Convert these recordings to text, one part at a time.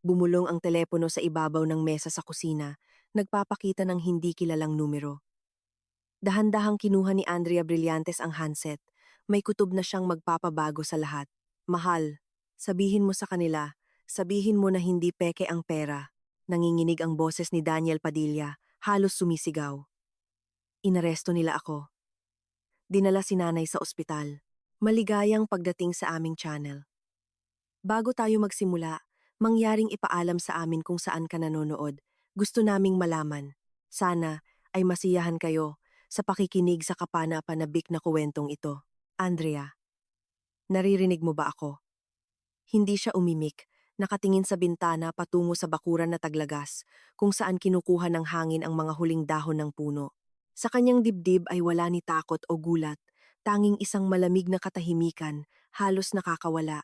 Bumulong ang telepono sa ibabaw ng mesa sa kusina, nagpapakita ng hindi kilalang numero. Dahan-dahang kinuha ni Andrea Brillantes ang handset. May kutob na siyang magpapabago sa lahat. Mahal, sabihin mo sa kanila, sabihin mo na hindi peke ang pera. Nanginginig ang boses ni Daniel Padilla, halos sumisigaw. Inaresto nila ako. Dinala si nanay sa ospital. Maligayang pagdating sa aming channel. Bago tayo magsimula, mangyaring ipaalam sa amin kung saan ka nanonood. Gusto naming malaman. Sana ay masiyahan kayo sa pakikinig sa kapana-panabik na kuwentong ito. Andrea, naririnig mo ba ako? Hindi siya umimik, nakatingin sa bintana patungo sa bakuran na taglagas, kung saan kinukuha ng hangin ang mga huling dahon ng puno. Sa kanyang dibdib ay wala ni takot o gulat, tanging isang malamig na katahimikan, halos nakakawala.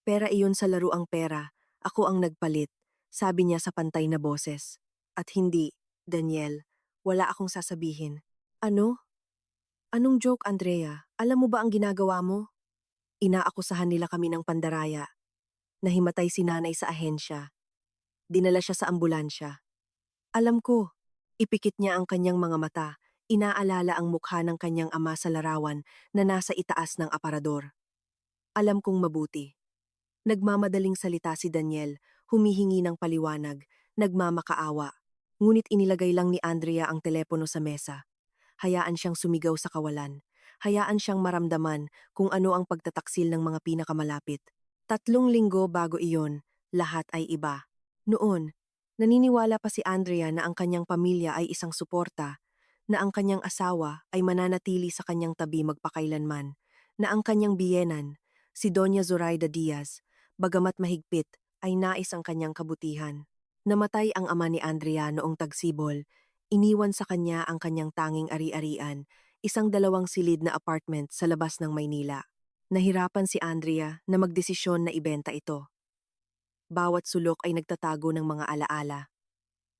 Pera iyon sa laruang pera, ako ang nagpalit, sabi niya sa pantay na boses. At hindi, Daniel, wala akong sasabihin. Ano? Anong joke, Andrea? Alam mo ba ang ginagawa mo? Inaakusahan nila kami ng pandaraya. Nahimatay si nanay sa ahensya. Dinala siya sa ambulansya. Alam ko. Ipikit niya ang kanyang mga mata. Inaalala ang mukha ng kanyang ama sa larawan na nasa itaas ng aparador. Alam kong mabuti. Nagmamadaling salita si Daniel, humihingi ng paliwanag, nagmamakaawa. Ngunit inilagay lang ni Andrea ang telepono sa mesa. Hayaan siyang sumigaw sa kawalan. Hayaan siyang maramdaman kung ano ang pagtataksil ng mga pinakamalapit. 3 linggo bago iyon, lahat ay iba. Noon, naniniwala pa si Andrea na ang kanyang pamilya ay isang suporta, na ang kanyang asawa ay mananatili sa kanyang tabi magpakailanman, na ang kanyang biyenan, si Doña Zoraida Diaz, bagamat mahigpit, ay nais ang kanyang kabutihan. Namatay ang ama ni Andrea noong tagsibol, iniwan sa kanya ang kanyang tanging ari-arian, isang 2 silid na apartment sa labas ng Maynila. Nahirapan si Andrea na magdesisyon na ibenta ito. Bawat sulok ay nagtatago ng mga alaala.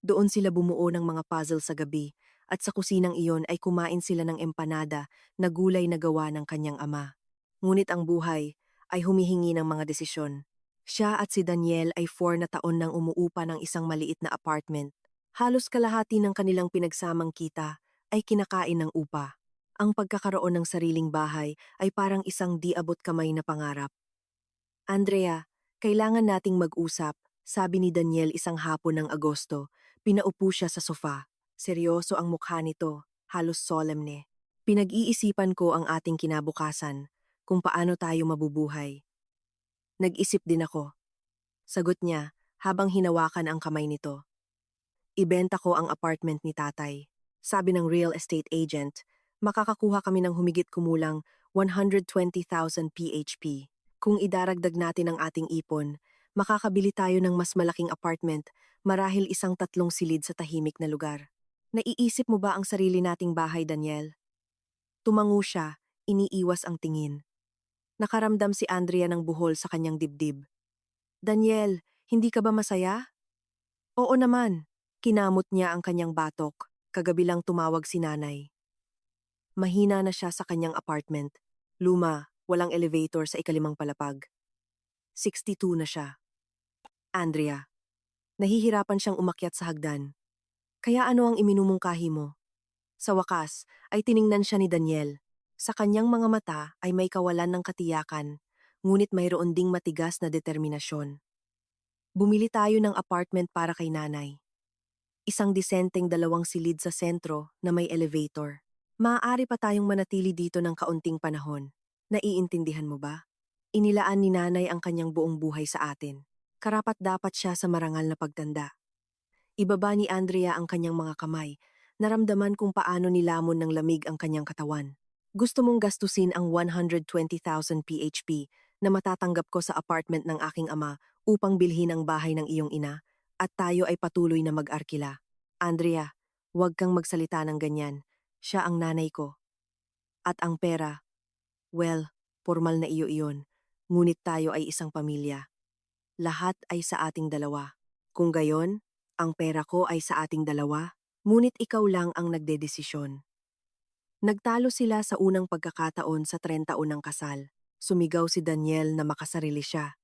Doon sila bumuo ng mga puzzle sa gabi, at sa kusinang iyon ay kumain sila ng empanada na gulay na gawa ng kanyang ama. Ngunit ang buhay ay humihingi ng mga desisyon. Siya at si Daniel ay 4 na taon nang umuupa ng isang maliit na apartment. Halos kalahati ng kanilang pinagsamang kita ay kinakain ng upa. Ang pagkakaroon ng sariling bahay ay parang isang di abot kamay na pangarap. Andrea, kailangan nating mag-usap, sabi ni Daniel isang hapon ng Agosto. Pinaupo siya sa sofa. Seryoso ang mukha nito, halos solemne. Pinag-iisipan ko ang ating kinabukasan, kung paano tayo mabubuhay. Nag-isip din ako. Sagot niya, habang hinawakan ang kamay nito. Ibenta ko ang apartment ni tatay. Sabi ng real estate agent, makakakuha kami ng humigit kumulang 120,000 PHP. Kung idaragdag natin ang ating ipon, makakabili tayo ng mas malaking apartment, marahil isang 3 silid sa tahimik na lugar. Naiisip mo ba ang sarili nating bahay, Daniel? Tumango siya, iniiwas ang tingin. Nakaramdam si Andrea ng buhol sa kanyang dibdib. Daniel, hindi ka ba masaya? Oo naman. Kinamot niya ang kanyang batok. Kagabi lang tumawag si nanay. Mahina na siya sa kanyang apartment. Luma, walang elevator sa ikalimang palapag. 62 na siya. Andrea. Nahihirapan siyang umakyat sa hagdan. Kaya ano ang iminumungkahi mo? Sa wakas, ay tiningnan siya ni Daniel. Sa kanyang mga mata ay may kawalan ng katiyakan, ngunit mayroon ding matigas na determinasyon. Bumili tayo ng apartment para kay nanay. Isang disenteng 2 silid sa sentro na may elevator. Maaari pa tayong manatili dito ng kaunting panahon. Naiintindihan mo ba? Inilaan ni nanay ang kanyang buong buhay sa atin. Karapat-dapat siya sa marangal na pagtanda. Ibaba ni Andrea ang kanyang mga kamay. Naramdaman kung paano nilamon ng lamig ang kanyang katawan. Gusto mong gastusin ang 120,000 PHP na matatanggap ko sa apartment ng aking ama upang bilhin ang bahay ng iyong ina at tayo ay patuloy na mag-arkila. Andrea, huwag kang magsalita ng ganyan. Siya ang nanay ko. At ang pera, well, formal na iyo iyon. Ngunit tayo ay isang pamilya. Lahat ay sa ating dalawa. Kung gayon, ang pera ko ay sa ating dalawa, ngunit ikaw lang ang nagdedesisyon. Nagtalo sila sa unang pagkakataon sa 30 taon ng kasal. Sumigaw si Daniel na makasarili siya.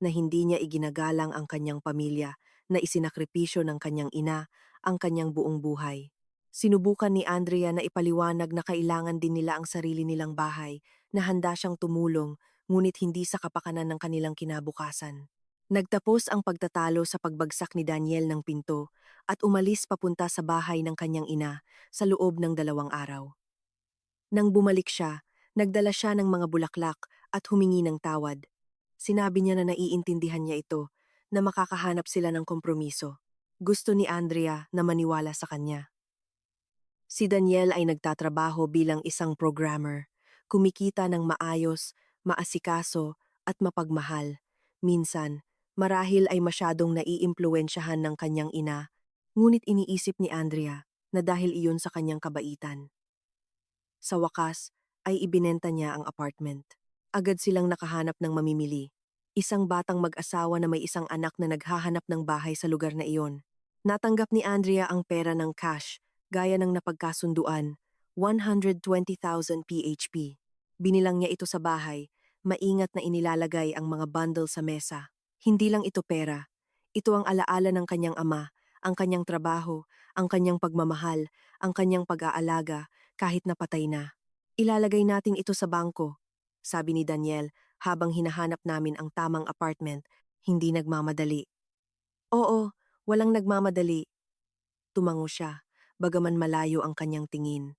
na hindi niya iginagalang ang kanyang pamilya, na isinakripisyo ng kanyang ina ang kanyang buong buhay. Sinubukan ni Andrea na ipaliwanag na kailangan din nila ang sarili nilang bahay, na handa siyang tumulong, ngunit hindi sa kapakanan ng kanilang kinabukasan. Nagtapos ang pagtatalo sa pagbagsak ni Daniel ng pinto at umalis papunta sa bahay ng kanyang ina sa loob ng 2 araw. Nang bumalik siya, nagdala siya ng mga bulaklak at humingi ng tawad. Sinabi niya na naiintindihan niya ito, na makakahanap sila ng kompromiso. Gusto ni Andrea na maniwala sa kanya. Si Daniel ay nagtatrabaho bilang isang programmer, kumikita ng maayos, maasikaso at mapagmahal. Minsan, marahil ay masyadong naiimpluwensyahan ng kanyang ina, ngunit iniisip ni Andrea na dahil iyon sa kanyang kabaitan. Sa wakas, ay ibinenta niya ang apartment. Agad silang nakahanap ng mamimili. Isang batang mag-asawa na may isang anak na naghahanap ng bahay sa lugar na iyon. Natanggap ni Andrea ang pera ng cash, gaya ng napagkasunduan, 120,000 PHP. Binilang niya ito sa bahay, maingat na inilalagay ang mga bundle sa mesa. Hindi lang ito pera. Ito ang alaala ng kanyang ama, ang kanyang trabaho, ang kanyang pagmamahal, ang kanyang pag-aalaga, kahit napatay na. Ilalagay natin ito sa bangko, sabi ni Daniel habang hinahanap namin ang tamang apartment, hindi nagmamadali. Oo, walang nagmamadali. Tumango siya, bagaman malayo ang kanyang tingin.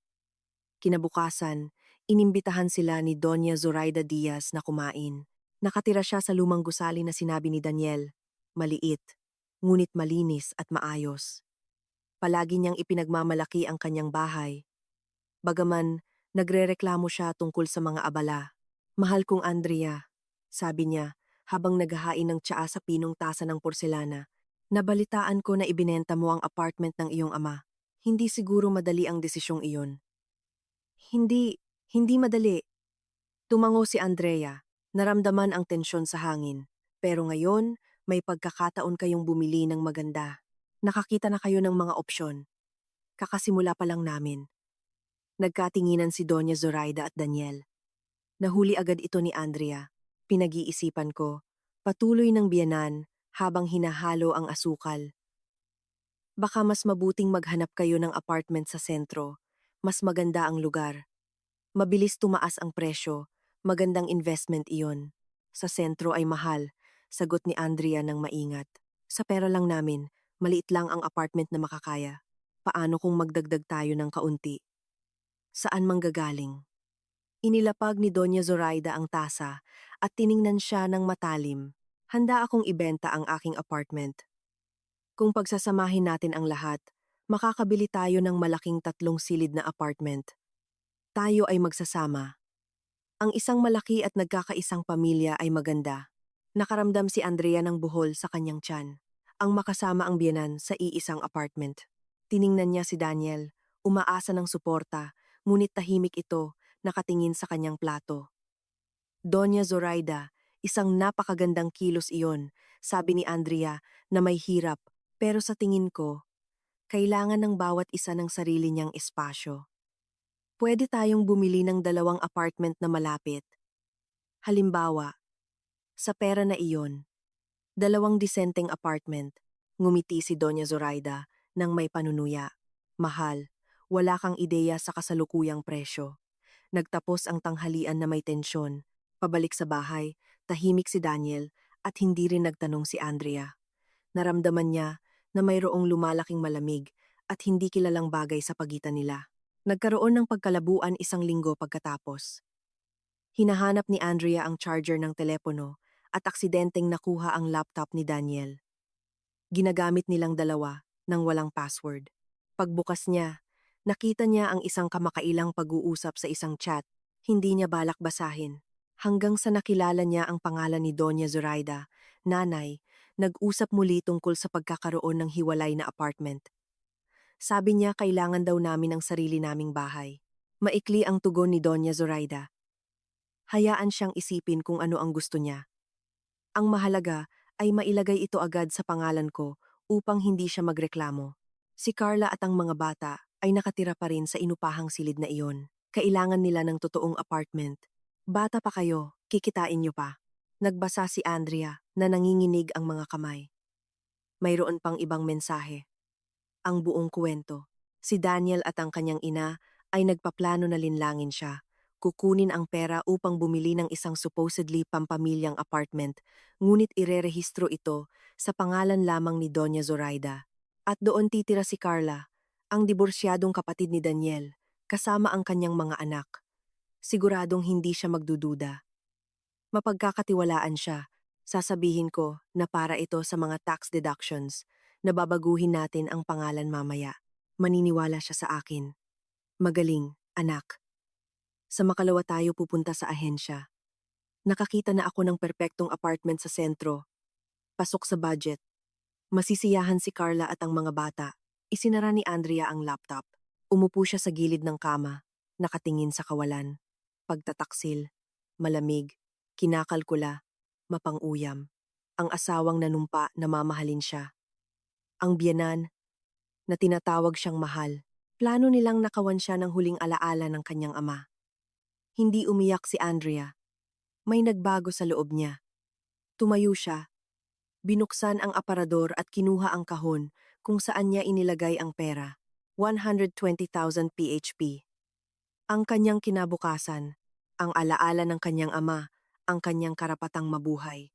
Kinabukasan, inimbitahan sila ni Doña Zoraida Diaz na kumain. Nakatira siya sa lumang gusali na sinabi ni Daniel, maliit, ngunit malinis at maayos. Palagi niyang ipinagmamalaki ang kanyang bahay. Bagaman, nagrereklamo siya tungkol sa mga abala. Mahal kong Andrea, sabi niya habang naghahain ng tsaa sa pinong tasa ng porselana. Nabalitaan ko na ibinenta mo ang apartment ng iyong ama. Hindi siguro madali ang desisyong iyon. Hindi madali. Tumango si Andrea, naramdaman ang tensyon sa hangin. Pero ngayon, may pagkakataon kayong bumili ng maganda. Nakakita na kayo ng mga opsyon. Kakasimula pa lang namin. Nagkatinginan si Doña Zoraida at Daniel. Nahuli agad ito ni Andrea. Pinag-iisipan ko. Patuloy ng biyanan habang hinahalo ang asukal. Baka mas mabuting maghanap kayo ng apartment sa sentro. Mas maganda ang lugar. Mabilis tumaas ang presyo. Magandang investment iyon. Sa sentro ay mahal, sagot ni Andrea ng maingat. Sa pera lang namin, maliit lang ang apartment na makakaya. Paano kung magdagdag tayo ng kaunti? Saan manggagaling? Inilapag ni Doña Zoraida ang tasa at tiningnan siya ng matalim. Handa akong ibenta ang aking apartment. Kung pagsasamahin natin ang lahat, makakabili tayo ng malaking 3 silid na apartment. Tayo ay magsasama. Ang isang malaki at nagkakaisang pamilya ay maganda. Nakaramdam si Andrea ng buhol sa kanyang tiyan. Ang makasama ang biyenan sa iisang apartment. Tiningnan niya si Daniel, umaasa ng suporta, ngunit tahimik ito, nakatingin sa kanyang plato. Doña Zoraida, isang napakagandang kilos iyon, sabi ni Andrea na may hirap, pero sa tingin ko, kailangan ng bawat isa ng sarili niyang espasyo. Pwede tayong bumili ng 2 apartment na malapit. Halimbawa, sa pera na iyon, 2 disenteng apartment, ngumiti si Doña Zoraida nang may panunuya. Mahal, wala kang ideya sa kasalukuyang presyo. Nagtapos ang tanghalian na may tensyon. Pabalik sa bahay, tahimik si Daniel at hindi rin nagtanong si Andrea. Naramdaman niya na mayroong lumalaking malamig at hindi kilalang bagay sa pagitan nila. Nagkaroon ng pagkalabuan 1 linggo pagkatapos. Hinahanap ni Andrea ang charger ng telepono at aksidenteng nakuha ang laptop ni Daniel. Ginagamit nilang dalawa nang walang password. Pagbukas niya, nakita niya ang isang kamakailang pag-uusap sa isang chat. Hindi niya balak basahin. Hanggang sa nakilala niya ang pangalan ni Doña Zoraida, nanay, nag-usap muli tungkol sa pagkakaroon ng hiwalay na apartment. Sabi niya kailangan daw namin ang sarili naming bahay. Maikli ang tugon ni Doña Zoraida. Hayaan siyang isipin kung ano ang gusto niya. Ang mahalaga ay mailagay ito agad sa pangalan ko upang hindi siya magreklamo. Si Carla at ang mga bata ay nakatira pa rin sa inupahang silid na iyon. Kailangan nila ng totoong apartment. Bata pa kayo, kikitain niyo pa. Nagbasa si Andrea na nanginginig ang mga kamay. Mayroon pang ibang mensahe. Ang buong kwento. Si Daniel at ang kanyang ina ay nagpaplano na linlangin siya. Kukunin ang pera upang bumili ng isang supposedly pampamilyang apartment, ngunit irerehistro ito sa pangalan lamang ni Doña Zoraida. At doon titira si Carla, ang diborsyadong kapatid ni Daniel, kasama ang kanyang mga anak. Siguradong hindi siya magdududa. Mapagkakatiwalaan siya. Sasabihin ko na para ito sa mga tax deductions na babaguhin natin ang pangalan mamaya. Maniniwala siya sa akin. Magaling, anak. Sa makalawa tayo pupunta sa ahensya. Nakakita na ako ng perpektong apartment sa sentro. Pasok sa budget. Masisiyahan si Carla at ang mga bata. Isinara ni Andrea ang laptop. Umupo siya sa gilid ng kama, nakatingin sa kawalan. Pagtataksil, malamig, kinakalkula, mapang-uyam. Ang asawang nanumpa na mamahalin siya. Ang biyenan, na tinatawag siyang mahal. Plano nilang nakawan siya ng huling alaala ng kanyang ama. Hindi umiyak si Andrea. May nagbago sa loob niya. Tumayo siya. Binuksan ang aparador at kinuha ang kahon kung saan niya inilagay ang pera. 120,000 PHP. Ang kanyang kinabukasan, ang alaala ng kanyang ama, ang kanyang karapatang mabuhay.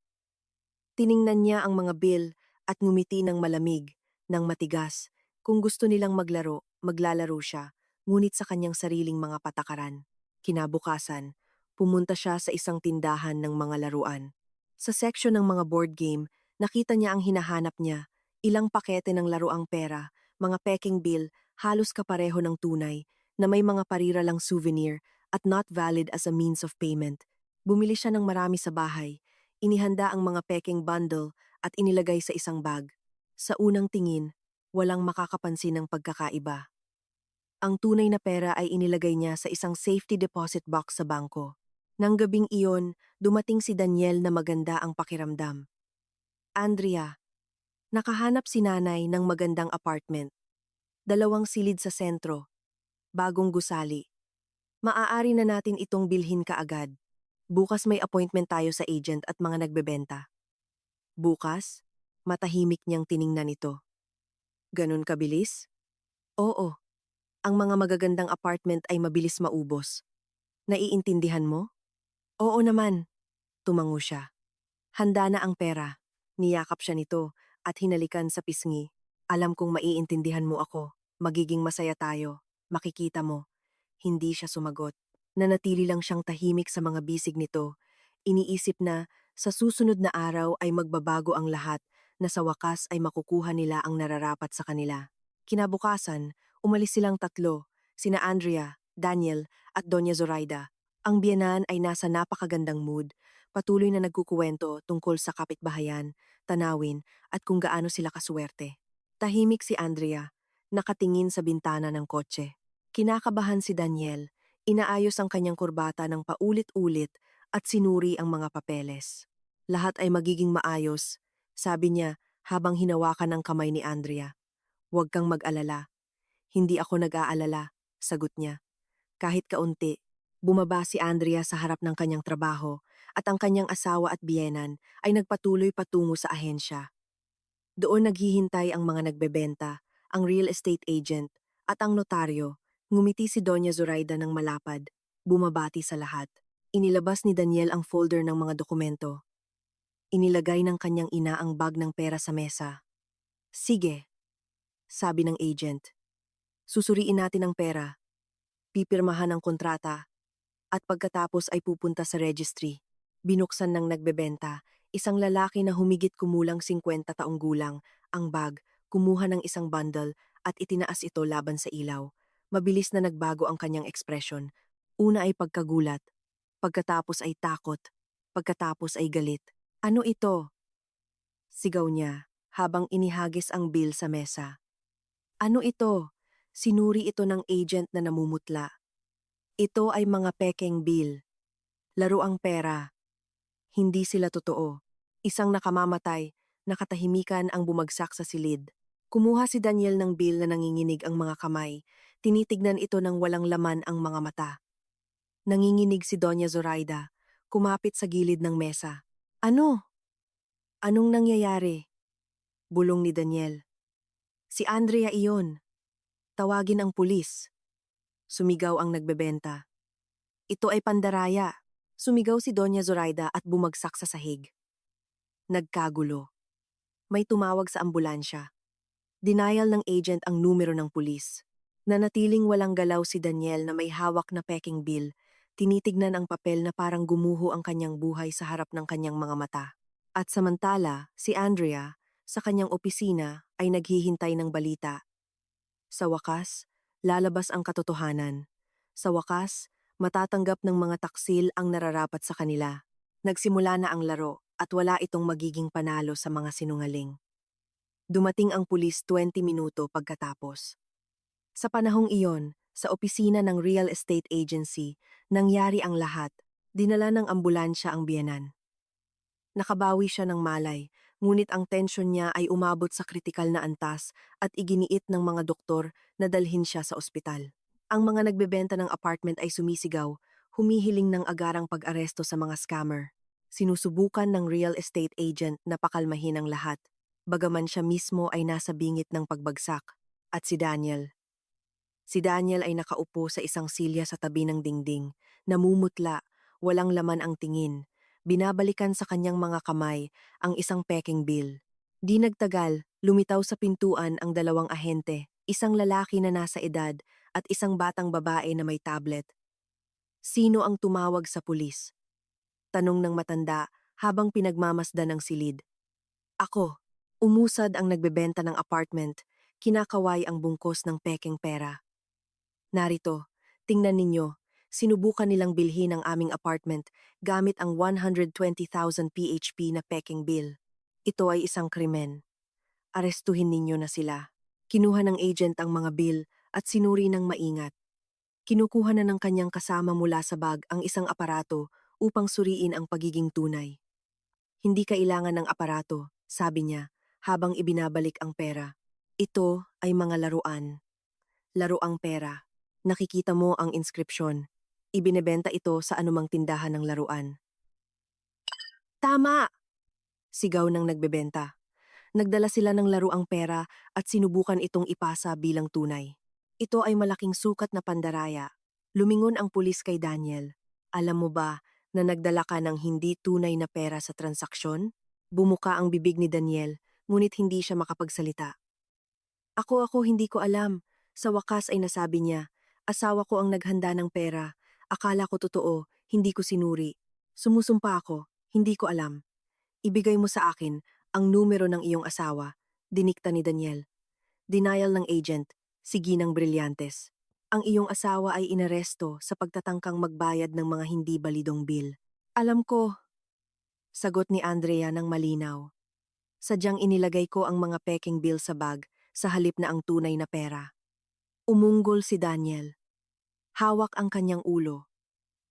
Tiningnan niya ang mga bill at ngumiti ng malamig, ng matigas. Kung gusto nilang maglaro, maglalaro siya, ngunit sa kanyang sariling mga patakaran. Kinabukasan, pumunta siya sa isang tindahan ng mga laruan. Sa section ng mga board game, nakita niya ang hinahanap niya, ilang pakete ng laruang pera, mga peking bill, halos kapareho ng tunay, na may mga parira lang souvenir at not valid as a means of payment. Bumili siya ng marami sa bahay, inihanda ang mga peking bundle at inilagay sa isang bag. Sa unang tingin, walang makakapansin ng pagkakaiba. Ang tunay na pera ay inilagay niya sa isang safety deposit box sa bangko. Nang gabing iyon, dumating si Daniel na maganda ang pakiramdam. Andrea, nakahanap si nanay ng magandang apartment. 2 silid sa sentro, bagong gusali. Maaari na natin itong bilhin kaagad. Bukas may appointment tayo sa agent at mga nagbebenta. Bukas, matahimik niyang tiningnan ito. Ganun kabilis? Oo. Ang mga magagandang apartment ay mabilis maubos. Naiintindihan mo? Oo naman. Tumango siya. Handa na ang pera. Niyakap siya nito at hinalikan sa pisngi. Alam kong maiintindihan mo ako. Magiging masaya tayo. Makikita mo. Hindi siya sumagot. Nanatili lang siyang tahimik sa mga bisig nito. Iniisip na sa susunod na araw ay magbabago ang lahat, na sa wakas ay makukuha nila ang nararapat sa kanila. Kinabukasan, umalis silang tatlo, sina Andrea, Daniel at Doña Zoraida. Ang biyenan ay nasa napakagandang mood, patuloy na nagkukuwento tungkol sa kapitbahayan, tanawin at kung gaano sila kaswerte. Tahimik si Andrea, nakatingin sa bintana ng kotse. Kinakabahan si Daniel, inaayos ang kanyang kurbata ng paulit-ulit at sinuri ang mga papeles. Lahat ay magiging maayos, sabi niya habang hinawakan ang kamay ni Andrea. Huwag kang mag-alala. Hindi ako nag-aalala, sagot niya. Kahit kaunti, bumaba si Andrea sa harap ng kanyang trabaho at ang kanyang asawa at biyenan ay nagpatuloy patungo sa ahensya. Doon naghihintay ang mga nagbebenta, ang real estate agent at ang notaryo. Ngumiti si Doña Zoraida ng malapad, bumabati sa lahat. Inilabas ni Daniel ang folder ng mga dokumento. Inilagay ng kanyang ina ang bag ng pera sa mesa. Sige, sabi ng agent. Susuriin natin ang pera, pipirmahan ang kontrata, at pagkatapos ay pupunta sa registry. Binuksan ng nagbebenta, isang lalaki na humigit kumulang 50 taong gulang, ang bag, kumuha ng isang bundle at itinaas ito laban sa ilaw. Mabilis na nagbago ang kanyang ekspresyon. Una ay pagkagulat, pagkatapos ay takot, pagkatapos ay galit. Ano ito? Sigaw niya habang inihagis ang bill sa mesa. Ano ito? Sinuri ito ng agent na namumutla. Ito ay mga pekeng bill. Laro ang pera. Hindi sila totoo. Isang nakamamatay, nakatahimikan ang bumagsak sa silid. Kumuha si Daniel ng bill na nanginginig ang mga kamay. Tinitignan ito ng walang laman ang mga mata. Nanginginig si Doña Zoraida, kumapit sa gilid ng mesa. Ano? Anong nangyayari? Bulong ni Daniel. Si Andrea iyon. Tawagin ang pulis. Sumigaw ang nagbebenta. Ito ay pandaraya. Sumigaw si Doña Zoraida at bumagsak sa sahig. Nagkagulo. May tumawag sa ambulansya. Denial ng agent ang numero ng pulis. Nanatiling walang galaw si Daniel na may hawak na peking bill. Tinitignan ang papel na parang gumuho ang kanyang buhay sa harap ng kanyang mga mata. At samantala, si Andrea, sa kanyang opisina, ay naghihintay ng balita. Sa wakas, lalabas ang katotohanan. Sa wakas, matatanggap ng mga taksil ang nararapat sa kanila. Nagsimula na ang laro at wala itong magiging panalo sa mga sinungaling. Dumating ang pulis 20 minuto pagkatapos. Sa panahong iyon, sa opisina ng real estate agency, nangyari ang lahat. Dinala ng ambulansya ang biyenan. Nakabawi siya ng malay, ngunit ang tensyon niya ay umabot sa kritikal na antas at iginiit ng mga doktor na dalhin siya sa ospital. Ang mga nagbebenta ng apartment ay sumisigaw, humihiling ng agarang pag-aresto sa mga scammer. Sinusubukan ng real estate agent na pakalmahin ang lahat, bagaman siya mismo ay nasa bingit ng pagbagsak. At si Daniel. Si Daniel ay nakaupo sa isang silya sa tabi ng dingding, namumutla, walang laman ang tingin. Binabalikan sa kanyang mga kamay ang isang peking bill. Di nagtagal, lumitaw sa pintuan ang dalawang ahente, isang lalaki na nasa edad at isang batang babae na may tablet. Sino ang tumawag sa pulis? Tanong ng matanda habang pinagmamasdan ng silid. Ako. Umusad ang nagbebenta ng apartment, kinakaway ang bungkos ng peking pera. Narito, tingnan ninyo, sinubukan nilang bilhin ang aming apartment gamit ang 120,000 PHP na peking bill. Ito ay isang krimen. Arestuhin ninyo na sila. Kinuha ng agent ang mga bill at sinuri ng maingat. Kinukuha na ng kanyang kasama mula sa bag ang isang aparato upang suriin ang pagiging tunay. Hindi kailangan ng aparato, sabi niya, habang ibinabalik ang pera. Ito ay mga laruan. Laruang pera. Nakikita mo ang inskripsyon. Ibinebenta ito sa anumang tindahan ng laruan. Tama! Sigaw ng nagbebenta. Nagdala sila ng laruang pera at sinubukan itong ipasa bilang tunay. Ito ay malaking sukat na pandaraya. Lumingon ang pulis kay Daniel. Alam mo ba na nagdala ka ng hindi tunay na pera sa transaksyon? Bumuka ang bibig ni Daniel, ngunit hindi siya makapagsalita. Ako, hindi ko alam. Sa wakas ay nasabi niya, asawa ko ang naghanda ng pera. Akala ko totoo, hindi ko sinuri. Sumusumpa ako, hindi ko alam. Ibigay mo sa akin ang numero ng iyong asawa, dinikta ni Daniel. Denial ng agent, si Ginang Brillantes. Ang iyong asawa ay inaresto sa pagtatangkang magbayad ng mga hindi balidong bill. Alam ko, sagot ni Andrea ng malinaw. Sadyang inilagay ko ang mga peking bill sa bag sa halip na ang tunay na pera. Umunggol si Daniel. Hawak ang kanyang ulo.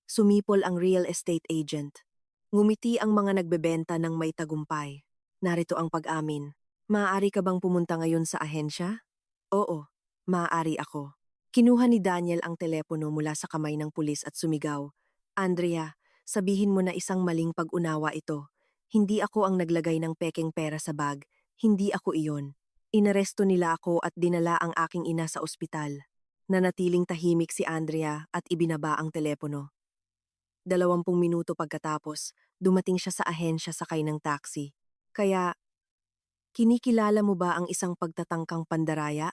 Sumipol ang real estate agent. Ngumiti ang mga nagbebenta ng may tagumpay. Narito ang pag-amin. Maaari ka bang pumunta ngayon sa ahensya? Oo, maaari ako. Kinuha ni Daniel ang telepono mula sa kamay ng pulis at sumigaw. Andrea, sabihin mo na isang maling pag-unawa ito. Hindi ako ang naglagay ng pekeng pera sa bag. Hindi ako iyon. Inaresto nila ako at dinala ang aking ina sa ospital. Nanatiling tahimik si Andrea at ibinaba ang telepono. 20 minuto pagkatapos, dumating siya sa ahensya sakay ng taxi. Kaya, kinikilala mo ba ang isang pagtatangkang pandaraya?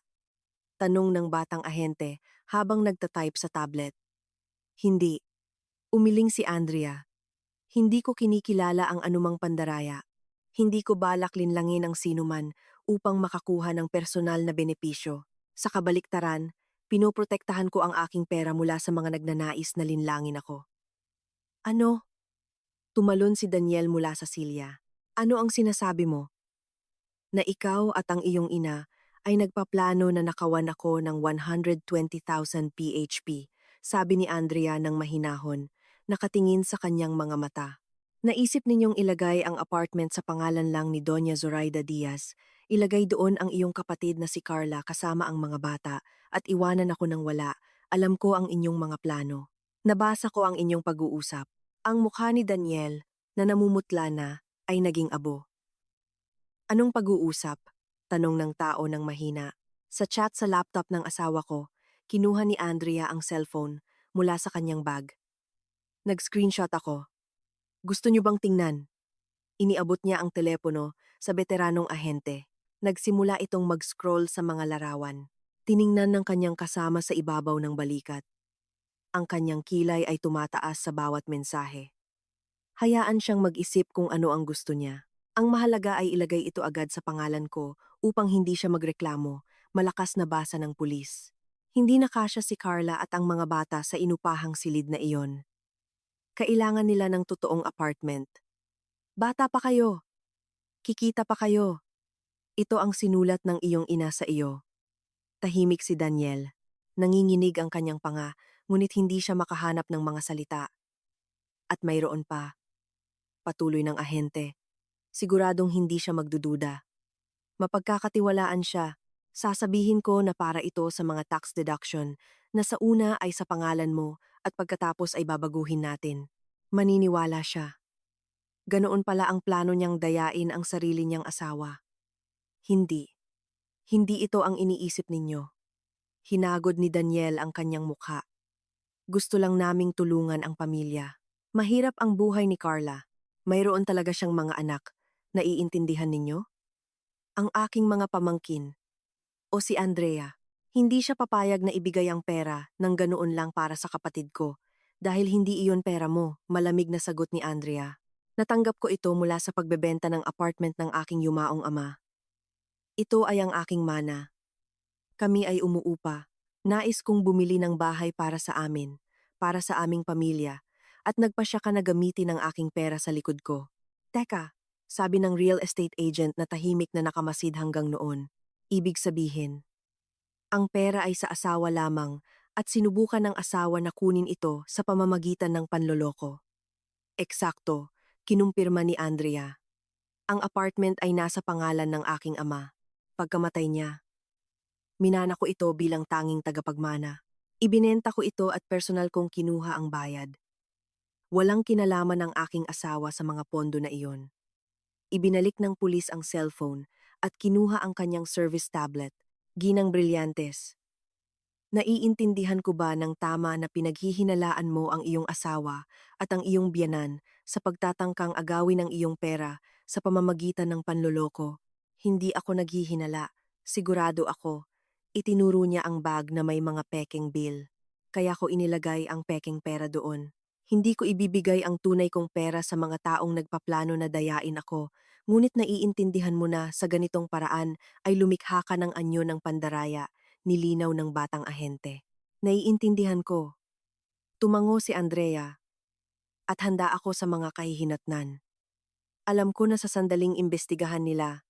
Tanong ng batang ahente habang nagtatype sa tablet. Hindi. Umiling si Andrea. Hindi ko kinikilala ang anumang pandaraya. Hindi ko balak linlangin ang sinuman upang makakuha ng personal na benepisyo. Sa kabaliktaran, pinoprotektahan ko ang aking pera mula sa mga nagnanais na linlangin ako. Ano? Tumalon si Daniel mula sa silya. Ano ang sinasabi mo? Na ikaw at ang iyong ina ay nagpaplano na nakawan ako ng 120,000 PHP, sabi ni Andrea ng mahinahon, nakatingin sa kanyang mga mata. Naisip ninyong ilagay ang apartment sa pangalan lang ni Doña Zoraida Diaz, ilagay doon ang iyong kapatid na si Carla kasama ang mga bata at iwanan ako ng wala. Alam ko ang inyong mga plano. Nabasa ko ang inyong pag-uusap. Ang mukha ni Daniel, na namumutla na, ay naging abo. Anong pag-uusap? Tanong ng tao ng mahina. Sa chat sa laptop ng asawa ko, kinuha ni Andrea ang cellphone mula sa kanyang bag. Nag-screenshot ako. Gusto niyo bang tingnan? Iniabot niya ang telepono sa veteranong ahente. Nagsimula itong mag-scroll sa mga larawan. Tiningnan ng kanyang kasama sa ibabaw ng balikat. Ang kanyang kilay ay tumataas sa bawat mensahe. Hayaan siyang mag-isip kung ano ang gusto niya. Ang mahalaga ay ilagay ito agad sa pangalan ko upang hindi siya magreklamo, malakas na basa ng pulis. Hindi nakasya si Carla at ang mga bata sa inupahang silid na iyon. Kailangan nila ng totoong apartment. Bata pa kayo. Kikita pa kayo. Ito ang sinulat ng iyong ina sa iyo. Tahimik si Daniel. Nanginginig ang kanyang panga, ngunit hindi siya makahanap ng mga salita. At mayroon pa. Patuloy ng ahente. Siguradong hindi siya magdududa. Mapagkakatiwalaan siya. Sasabihin ko na para ito sa mga tax deduction na sa una ay sa pangalan mo at pagkatapos ay babaguhin natin. Maniniwala siya. Ganoon pala ang plano niyang dayain ang sarili niyang asawa. Hindi. Hindi ito ang iniisip ninyo. Hinagod ni Daniel ang kanyang mukha. Gusto lang naming tulungan ang pamilya. Mahirap ang buhay ni Carla. Mayroon talaga siyang mga anak. Naiintindihan ninyo? Ang aking mga pamangkin. O si Andrea. Hindi siya papayag na ibigay ang pera ng ganoon lang para sa kapatid ko. Dahil hindi iyon pera mo, malamig na sagot ni Andrea. Natanggap ko ito mula sa pagbebenta ng apartment ng aking yumaong ama. Ito ay ang aking mana. Kami ay umuupa. Nais kong bumili ng bahay para sa amin, para sa aming pamilya, at nagpasya ka na gamitin ang aking pera sa likod ko. Teka, sabi ng real estate agent na tahimik na nakamasid hanggang noon. Ibig sabihin, ang pera ay sa asawa lamang at sinubukan ng asawa na kunin ito sa pamamagitan ng panloloko. Eksakto, kinumpirma ni Andrea. Ang apartment ay nasa pangalan ng aking ama. Pagkamatay niya, minana ko ito bilang tanging tagapagmana. Ibinenta ko ito at personal kong kinuha ang bayad. Walang kinalaman ng aking asawa sa mga pondo na iyon. Ibinalik ng pulis ang cellphone at kinuha ang kanyang service tablet. Ginang Brillantes. Naiintindihan ko ba ng tama na pinaghihinalaan mo ang iyong asawa at ang iyong biyanan sa pagtatangkang agawin ang iyong pera sa pamamagitan ng panloloko? Hindi ako naghihinala. Sigurado ako. Itinuro niya ang bag na may mga pekeng bill. Kaya ko inilagay ang pekeng pera doon. Hindi ko ibibigay ang tunay kong pera sa mga taong nagpaplano na dayain ako, ngunit naiintindihan mo na sa ganitong paraan ay lumikha ka ng anyo ng pandaraya, nilinaw ng batang ahente. Naiintindihan ko. Tumango si Andrea, at handa ako sa mga kahihinatnan. Alam ko na sa sandaling imbestigahan nila,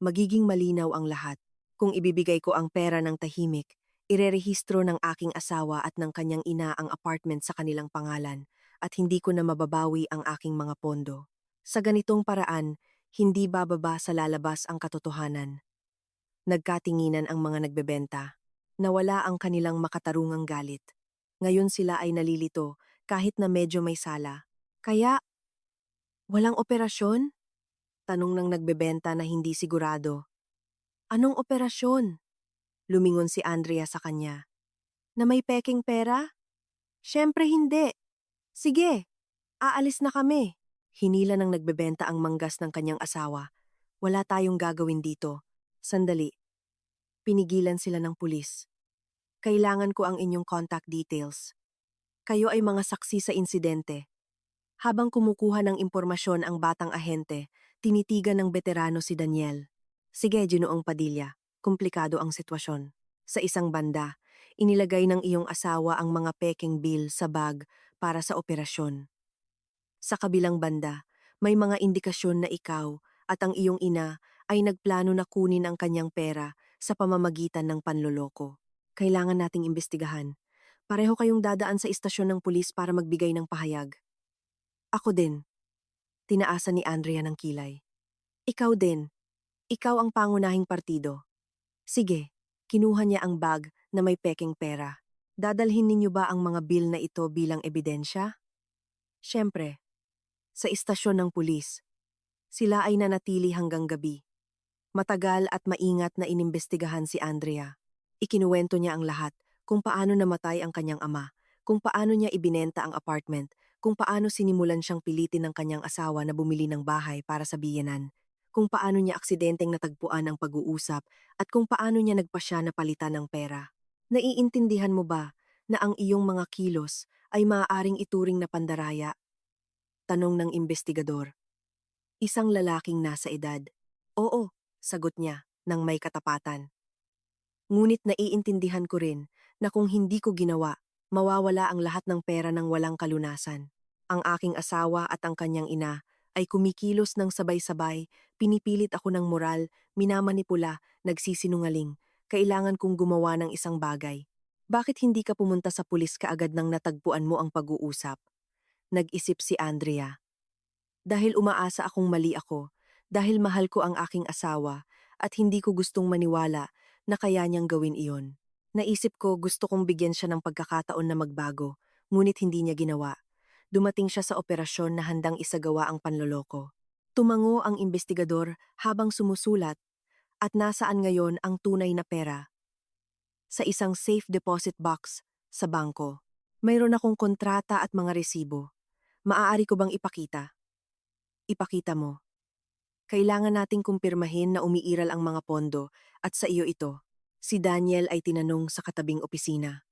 magiging malinaw ang lahat. Kung ibibigay ko ang pera ng tahimik, irerehistro ng aking asawa at ng kanyang ina ang apartment sa kanilang pangalan at hindi ko na mababawi ang aking mga pondo. Sa ganitong paraan, hindi bababa sa lalabas ang katotohanan. Nagkatinginan ang mga nagbebenta. Nawala ang kanilang makatarungang galit. Ngayon sila ay nalilito kahit na medyo may sala. Kaya, walang operasyon? Tanong ng nagbebenta na hindi sigurado. Anong operasyon? Lumingon si Andrea sa kanya. Na may peking pera? Siyempre hindi. Sige, aalis na kami. Hinila ng nagbebenta ang manggas ng kanyang asawa. Wala tayong gagawin dito. Sandali. Pinigilan sila ng pulis. Kailangan ko ang inyong contact details. Kayo ay mga saksi sa insidente. Habang kumukuha ng impormasyon ang batang ahente, tinitigan ng veterano si Daniel. Sige, Ginoong Padilla, komplikado ang sitwasyon. Sa isang banda, inilagay ng iyong asawa ang mga peking bill sa bag para sa operasyon. Sa kabilang banda, may mga indikasyon na ikaw at ang iyong ina ay nagplano na kunin ang kanyang pera sa pamamagitan ng panloloko. Kailangan nating imbestigahan. Pareho kayong dadaan sa istasyon ng pulis para magbigay ng pahayag. Ako din. Tinaasan ni Andrea ng kilay. Ikaw din. Ikaw ang pangunahing partido. Sige, kinuha niya ang bag na may peking pera. Dadalhin ninyo ba ang mga bill na ito bilang ebidensya? Siyempre, sa istasyon ng pulis. Sila ay nanatili hanggang gabi. Matagal at maingat na inimbestigahan si Andrea. Ikinuwento niya ang lahat, kung paano namatay ang kanyang ama, kung paano niya ibinenta ang apartment, kung paano sinimulan siyang pilitin ng kanyang asawa na bumili ng bahay para sa biyenan, kung paano niya aksidenteng natagpuan ang pag-uusap, at kung paano niya nagpasya na palitan ng pera. Naiintindihan mo ba na ang iyong mga kilos ay maaaring ituring na pandaraya? Tanong ng investigador. Isang lalaking nasa edad. Oo, sagot niya, nang may katapatan. Ngunit naiintindihan ko rin na kung hindi ko ginawa, mawawala ang lahat ng pera ng walang kalunasan. Ang aking asawa at ang kanyang ina ay kumikilos ng sabay-sabay, pinipilit ako ng moral, minamanipula, nagsisinungaling. Kailangan kong gumawa ng isang bagay. Bakit hindi ka pumunta sa pulis kaagad nang natagpuan mo ang pag-uusap? Nag-isip si Andrea. Dahil umaasa akong mali ako, dahil mahal ko ang aking asawa, at hindi ko gustong maniwala na kaya niyang gawin iyon. Naisip ko gusto kong bigyan siya ng pagkakataon na magbago, ngunit hindi niya ginawa. Dumating siya sa operasyon na handang isagawa ang panloloko. Tumango ang investigador habang sumusulat, at nasaan ngayon ang tunay na pera? Sa isang safe deposit box sa bangko. Mayroon akong kontrata at mga resibo. Maaari ko bang ipakita? Ipakita mo. Kailangan nating kumpirmahin na umiiral ang mga pondo at sa iyo ito. Si Daniel ay tinanong sa katabing opisina.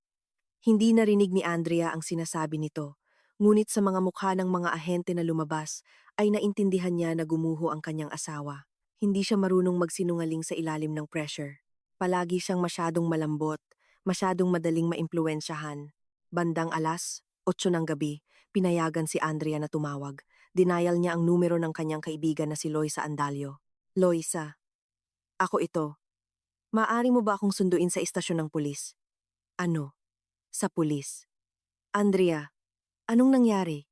Hindi narinig ni Andrea ang sinasabi nito, ngunit sa mga mukha ng mga ahente na lumabas ay naintindihan niya na gumuho ang kanyang asawa. Hindi siya marunong magsinungaling sa ilalim ng pressure. Palagi siyang masyadong malambot, masyadong madaling maimpluwensyahan. Bandang 8:00 ng gabi, pinayagan si Andrea na tumawag. Denial niya ang numero ng kanyang kaibigan na si Loisa Andalio. Loisa, ako ito. Maaari mo ba akong sunduin sa istasyon ng pulis? Ano? Sa pulis. Andrea, anong nangyari?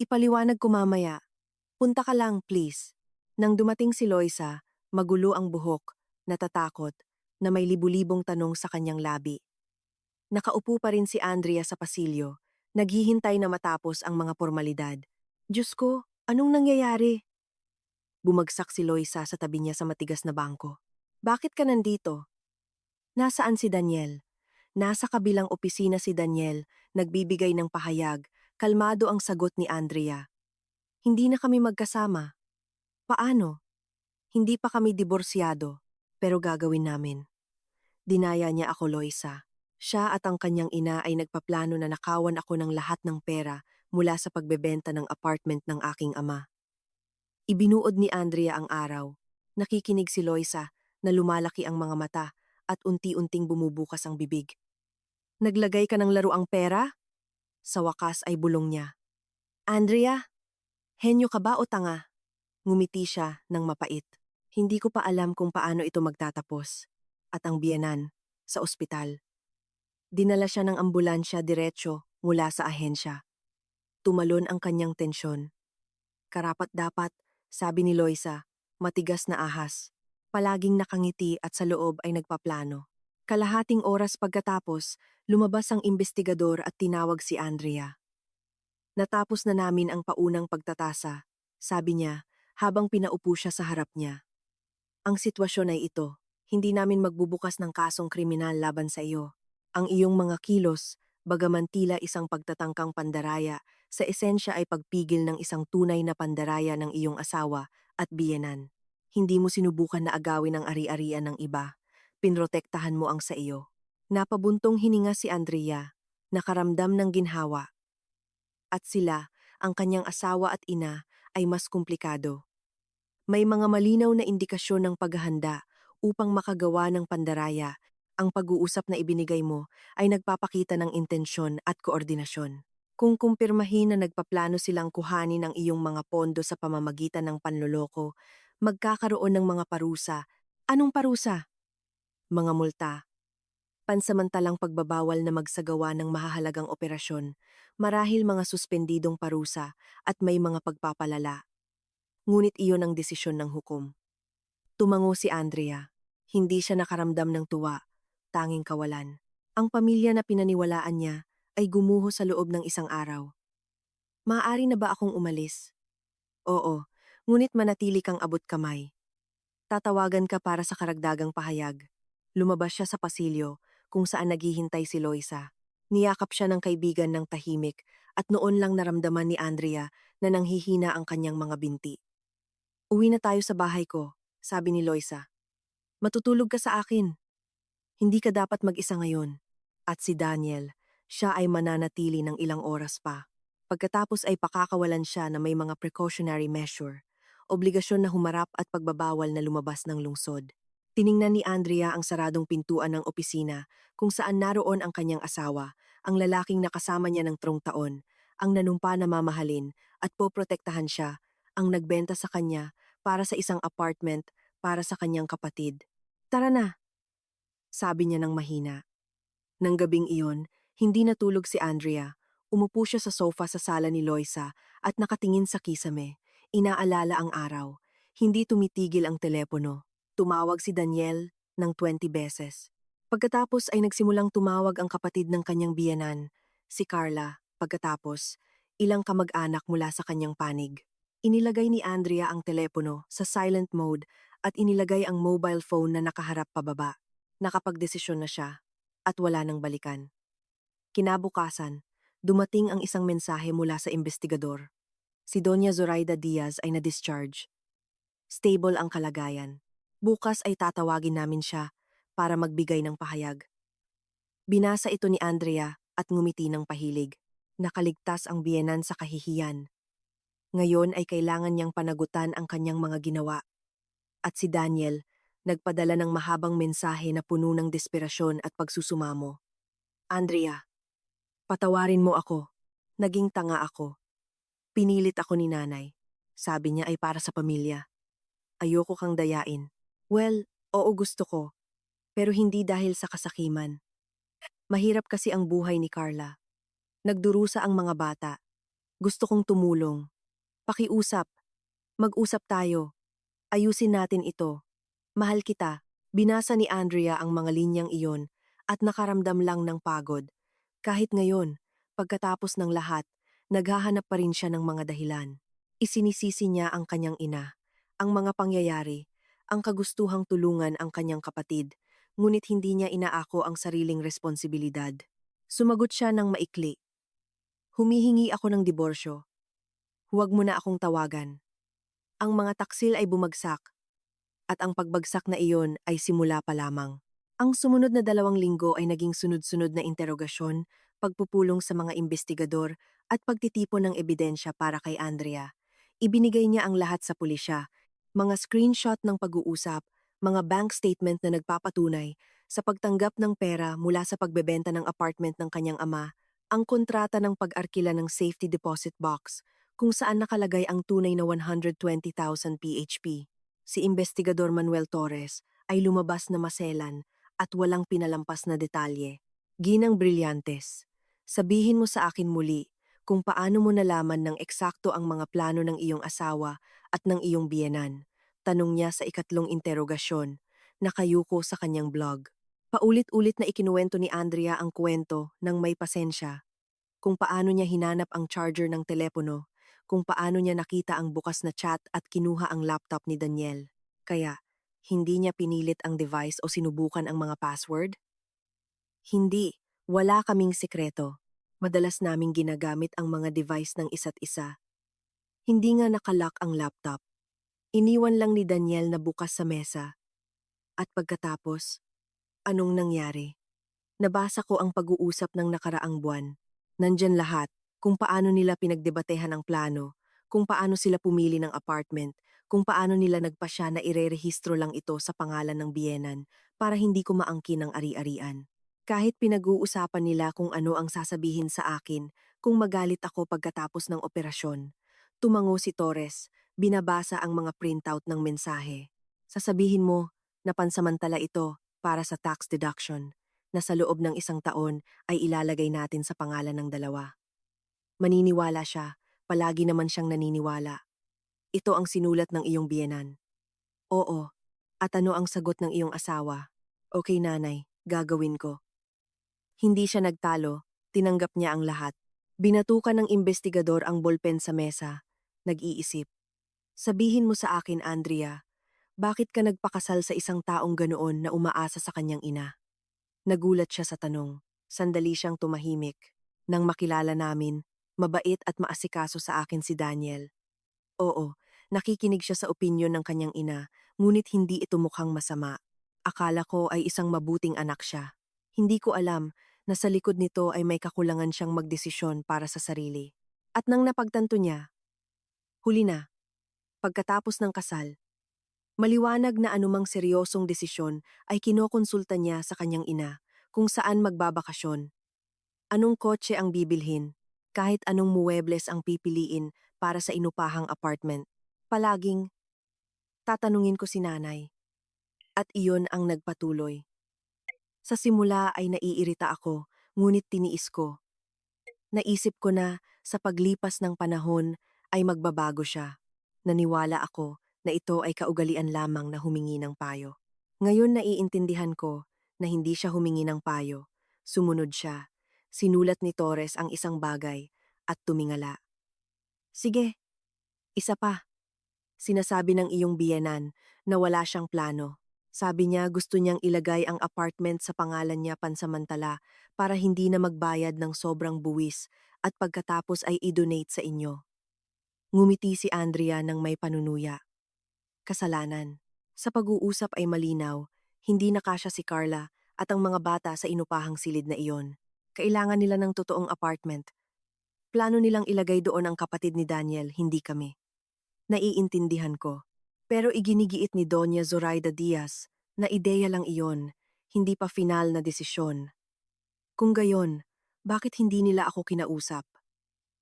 Ipaliwanag ko mamaya. Punta ka lang, please. Nang dumating si Loisa, magulo ang buhok, natatakot, na may libu-libong tanong sa kanyang labi. Nakaupo pa rin si Andrea sa pasilyo, naghihintay na matapos ang mga formalidad. Diyos ko, anong nangyayari? Bumagsak si Loisa sa tabi niya sa matigas na bangko. Bakit ka nandito? Nasaan si Daniel? Nasa kabilang opisina si Daniel, nagbibigay ng pahayag, kalmado ang sagot ni Andrea. Hindi na kami magkasama. Paano? Hindi pa kami diborsyado, pero gagawin namin. Dinaya niya ako, Loisa. Siya at ang kanyang ina ay nagpaplano na nakawan ako ng lahat ng pera mula sa pagbebenta ng apartment ng aking ama. Ibinuod ni Andrea ang araw. Nakikinig si Loisa na lumalaki ang mga mata at unti-unting bumubukas ang bibig. Naglagay ka ng laruang pera? Sa wakas ay bulong niya. Andrea, henyo ka ba o tanga? Ngumiti siya ng mapait. Hindi ko pa alam kung paano ito magtatapos. At ang biyenan, sa ospital. Dinala siya ng ambulansya diretsyo mula sa ahensya. Tumalon ang kanyang tensyon. Karapat-dapat, sabi ni Loisa, matigas na ahas. Palaging nakangiti at sa loob ay nagpaplano. Kalahating oras pagkatapos, lumabas ang investigador at tinawag si Andrea. Natapos na namin ang paunang pagtatasa, sabi niya habang pinaupo siya sa harap niya. Ang sitwasyon ay ito, hindi namin magbubukas ng kasong kriminal laban sa iyo. Ang iyong mga kilos, bagaman tila isang pagtatangkang pandaraya, sa esensya ay pagpigil ng isang tunay na pandaraya ng iyong asawa at biyenan. Hindi mo sinubukan na agawin ang ari-arian ng iba. Pinrotektahan mo ang sa iyo. Napabuntong hininga si Andrea, nakaramdam ng ginhawa. At sila, ang kanyang asawa at ina, ay mas komplikado. May mga malinaw na indikasyon ng paghahanda upang makagawa ng pandaraya. Ang pag-uusap na ibinigay mo ay nagpapakita ng intensyon at koordinasyon. Kung kumpirmahin na nagpaplano silang kuhanin ang iyong mga pondo sa pamamagitan ng panloloko, magkakaroon ng mga parusa. Anong parusa? Mga multa. Pansamantalang pagbabawal na magsagawa ng mahahalagang operasyon, marahil mga suspendidong parusa at may mga pagpapalala. Ngunit iyon ang desisyon ng hukom. Tumango si Andrea. Hindi siya nakaramdam ng tuwa, tanging kawalan. Ang pamilya na pinaniwalaan niya ay gumuho sa loob ng isang araw. Maaari na ba akong umalis? Oo, ngunit manatili kang abot kamay. Tatawagan ka para sa karagdagang pahayag. Lumabas siya sa pasilyo kung saan naghihintay si Loisa. Niyakap siya ng kaibigan ng tahimik at noon lang naramdaman ni Andrea na nanghihina ang kanyang mga binti. Uwi na tayo sa bahay ko, sabi ni Loisa. Matutulog ka sa akin. Hindi ka dapat mag-isa ngayon. At si Daniel, siya ay mananatili ng ilang oras pa. Pagkatapos ay pakakawalan siya na may mga precautionary measure, obligasyon na humarap at pagbabawal na lumabas ng lungsod. Tiningnan ni Andrea ang saradong pintuan ng opisina kung saan naroon ang kanyang asawa, ang lalaking nakasama niya ng 3 taon, ang nanumpa na mamahalin at poprotektahan siya, ang nagbenta sa kanya para sa isang apartment para sa kanyang kapatid. Tara na, sabi niya ng mahina. Nang gabing iyon, hindi natulog si Andrea. Umupo siya sa sofa sa sala ni Loisa at nakatingin sa kisame. Inaalala ang araw. Hindi tumitigil ang telepono. Tumawag si Daniel ng 20 beses. Pagkatapos ay nagsimulang tumawag ang kapatid ng kanyang biyenan, si Carla. Pagkatapos, ilang kamag-anak mula sa kanyang panig. Inilagay ni Andrea ang telepono sa silent mode at inilagay ang mobile phone na nakaharap pababa. Nakapagdesisyon na siya at wala nang balikan. Kinabukasan, dumating ang isang mensahe mula sa investigador. Si Doña Zoraida Diaz ay na-discharge. Stable ang kalagayan. Bukas ay tatawagin namin siya para magbigay ng pahayag. Binasa ito ni Andrea at ngumiti ng pahilig. Nakaligtas ang biyenan sa kahihiyan. Ngayon ay kailangan niyang panagutan ang kanyang mga ginawa. At si Daniel, nagpadala ng mahabang mensahe na puno ng desperasyon at pagsusumamo. Andrea, patawarin mo ako. Naging tanga ako. Pinilit ako ni nanay. Sabi niya ay para sa pamilya. Ayoko kang dayain. Well, oo gusto ko. Pero hindi dahil sa kasakiman. Mahirap kasi ang buhay ni Carla. Nagdurusa ang mga bata. Gusto kong tumulong. Pakiusap. Mag-usap tayo. Ayusin natin ito. Mahal kita. Binasa ni Andrea ang mga linyang iyon at nakaramdam lang ng pagod. Kahit ngayon, pagkatapos ng lahat, naghahanap pa rin siya ng mga dahilan. Isinisisi niya ang kanyang ina, ang mga pangyayari, ang kagustuhang tulungan ang kanyang kapatid, ngunit hindi niya inaako ang sariling responsibilidad. Sumagot siya ng maikli. Humihingi ako ng diborsyo. Huwag mo na akong tawagan. Ang mga taksil ay bumagsak, at ang pagbagsak na iyon ay simula pa lamang. Ang sumunod na 2 linggo ay naging sunod-sunod na interogasyon, pagpupulong sa mga investigador at pagtitipon ng ebidensya para kay Andrea. Ibinigay niya ang lahat sa pulisya, mga screenshot ng pag-uusap, mga bank statement na nagpapatunay sa pagtanggap ng pera mula sa pagbebenta ng apartment ng kanyang ama, ang kontrata ng pag-arkila ng safety deposit box kung saan nakalagay ang tunay na 120,000 PHP. Si Investigador Manuel Torres ay lumabas na maselan at walang pinalampas na detalye. Ginang Brillantes, sabihin mo sa akin muli kung paano mo nalaman ng eksakto ang mga plano ng iyong asawa at ng iyong biyenan. Tanong niya sa ikatlong interogasyon, nakayuko sa kanyang blog. Paulit-ulit na ikinuwento ni Andrea ang kwento ng may pasensya, kung paano niya hinanap ang charger ng telepono, kung paano niya nakita ang bukas na chat at kinuha ang laptop ni Daniel. Kaya, hindi niya pinilit ang device o sinubukan ang mga password? Hindi, wala kaming sekreto. Madalas naming ginagamit ang mga device ng isa't isa. Hindi nga nakalock ang laptop. Iniwan lang ni Daniel na bukas sa mesa. At pagkatapos, anong nangyari? Nabasa ko ang pag-uusap ng nakaraang buwan. Nandyan lahat, kung paano nila pinagdebatehan ang plano, kung paano sila pumili ng apartment, kung paano nila nagpasya na irerehistro lang ito sa pangalan ng biyenan para hindi ko maangkin ang ari-arian. Kahit pinag-uusapan nila kung ano ang sasabihin sa akin kung magalit ako pagkatapos ng operasyon. Tumango si Torres, binabasa ang mga printout ng mensahe. Sasabihin mo, napansamantala ito para sa tax deduction na sa loob ng 1 taon ay ilalagay natin sa pangalan ng dalawa. Maniniwala siya, palagi naman siyang naniniwala. Ito ang sinulat ng iyong biyenan. Oo. At ano ang sagot ng iyong asawa? Okay nanay, gagawin ko. Hindi siya nagtalo, tinanggap niya ang lahat. Binatukan ng investigador ang bolpen sa mesa. Nag-iisip. Sabihin mo sa akin, Andrea, bakit ka nagpakasal sa isang taong ganoon na umaasa sa kanyang ina? Nagulat siya sa tanong. Sandali siyang tumahimik. Nang makilala namin, mabait at maasikaso sa akin si Daniel. Oo, nakikinig siya sa opinyon ng kanyang ina, ngunit hindi ito mukhang masama. Akala ko ay isang mabuting anak siya. Hindi ko alam na sa likod nito ay may kakulangan siyang magdesisyon para sa sarili. At nang napagtanto niya, huli na, pagkatapos ng kasal, maliwanag na anumang seryosong desisyon ay kinokonsulta niya sa kanyang ina kung saan magbabakasyon, anong kotse ang bibilhin, kahit anong muwebles ang pipiliin para sa inupahang apartment. Palaging tatanungin ko si nanay. At iyon ang nagpatuloy. Sa simula ay naiirita ako, ngunit tiniis ko. Naisip ko na sa paglipas ng panahon ay magbabago siya. Naniwala ako na ito ay kaugalian lamang na humingi ng payo. Ngayon naiintindihan ko na hindi siya humingi ng payo. Sumunod siya. Sinulat ni Torres ang isang bagay at tumingala. Sige, isa pa. Sinasabi ng iyong biyenan na wala siyang plano. Sabi niya gusto niyang ilagay ang apartment sa pangalan niya pansamantala para hindi na magbayad ng sobrang buwis at pagkatapos ay i-donate sa inyo. Ngumiti si Andrea ng may panunuya. Kasalanan. Sa pag-uusap ay malinaw, hindi nakasya si Carla at ang mga bata sa inupahang silid na iyon. Kailangan nila ng totoong apartment. Plano nilang ilagay doon ang kapatid ni Daniel, hindi kami. Naiintindihan ko. Pero iginigiit ni Doña Zoraida Diaz na ideya lang iyon, hindi pa final na desisyon. Kung gayon, bakit hindi nila ako kinausap?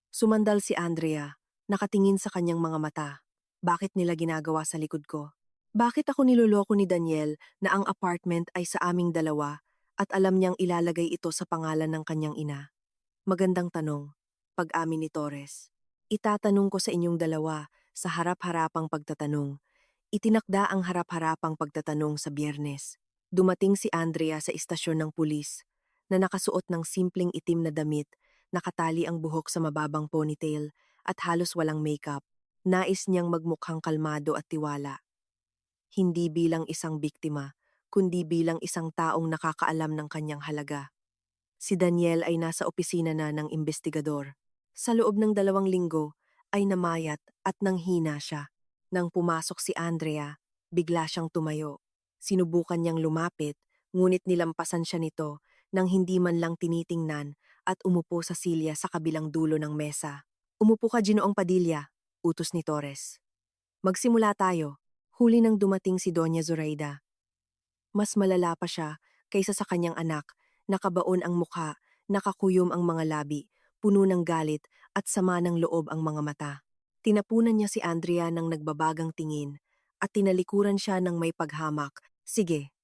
Sumandal si Andrea, nakatingin sa kanyang mga mata. Bakit nila ginagawa sa likod ko? Bakit ako niloloko ni Daniel na ang apartment ay sa aming dalawa at alam niyang ilalagay ito sa pangalan ng kanyang ina? Magandang tanong, pag-amin ni Torres. Itatanong ko sa inyong dalawa sa harap-harapang pagtatanong. Itinakda ang harap-harapang pagtatanong sa Biyernes. Dumating si Andrea sa istasyon ng pulis na nakasuot ng simpleng itim na damit, nakatali ang buhok sa mababang ponytail at halos walang makeup. Nais niyang magmukhang kalmado at tiwala. Hindi bilang isang biktima, kundi bilang isang taong nakakaalam ng kanyang halaga. Si Daniel ay nasa opisina na ng investigador. Sa loob ng 2 linggo ay namayat at nanghina siya. Nang pumasok si Andrea, bigla siyang tumayo. Sinubukan niyang lumapit, ngunit nilampasan siya nito nang hindi man lang tinitingnan at umupo sa silya sa kabilang dulo ng mesa. Umupo ka, Ginoong Padilla, utos ni Torres. Magsimula tayo. Huli nang dumating si Doña Zoraida. Mas malala pa siya kaysa sa kanyang anak, nakabaon ang mukha, nakakuyom ang mga labi, puno ng galit at sama ng loob ang mga mata. Tinapunan niya si Andrea ng nagbabagang tingin at tinalikuran siya ng may paghamak. Sige.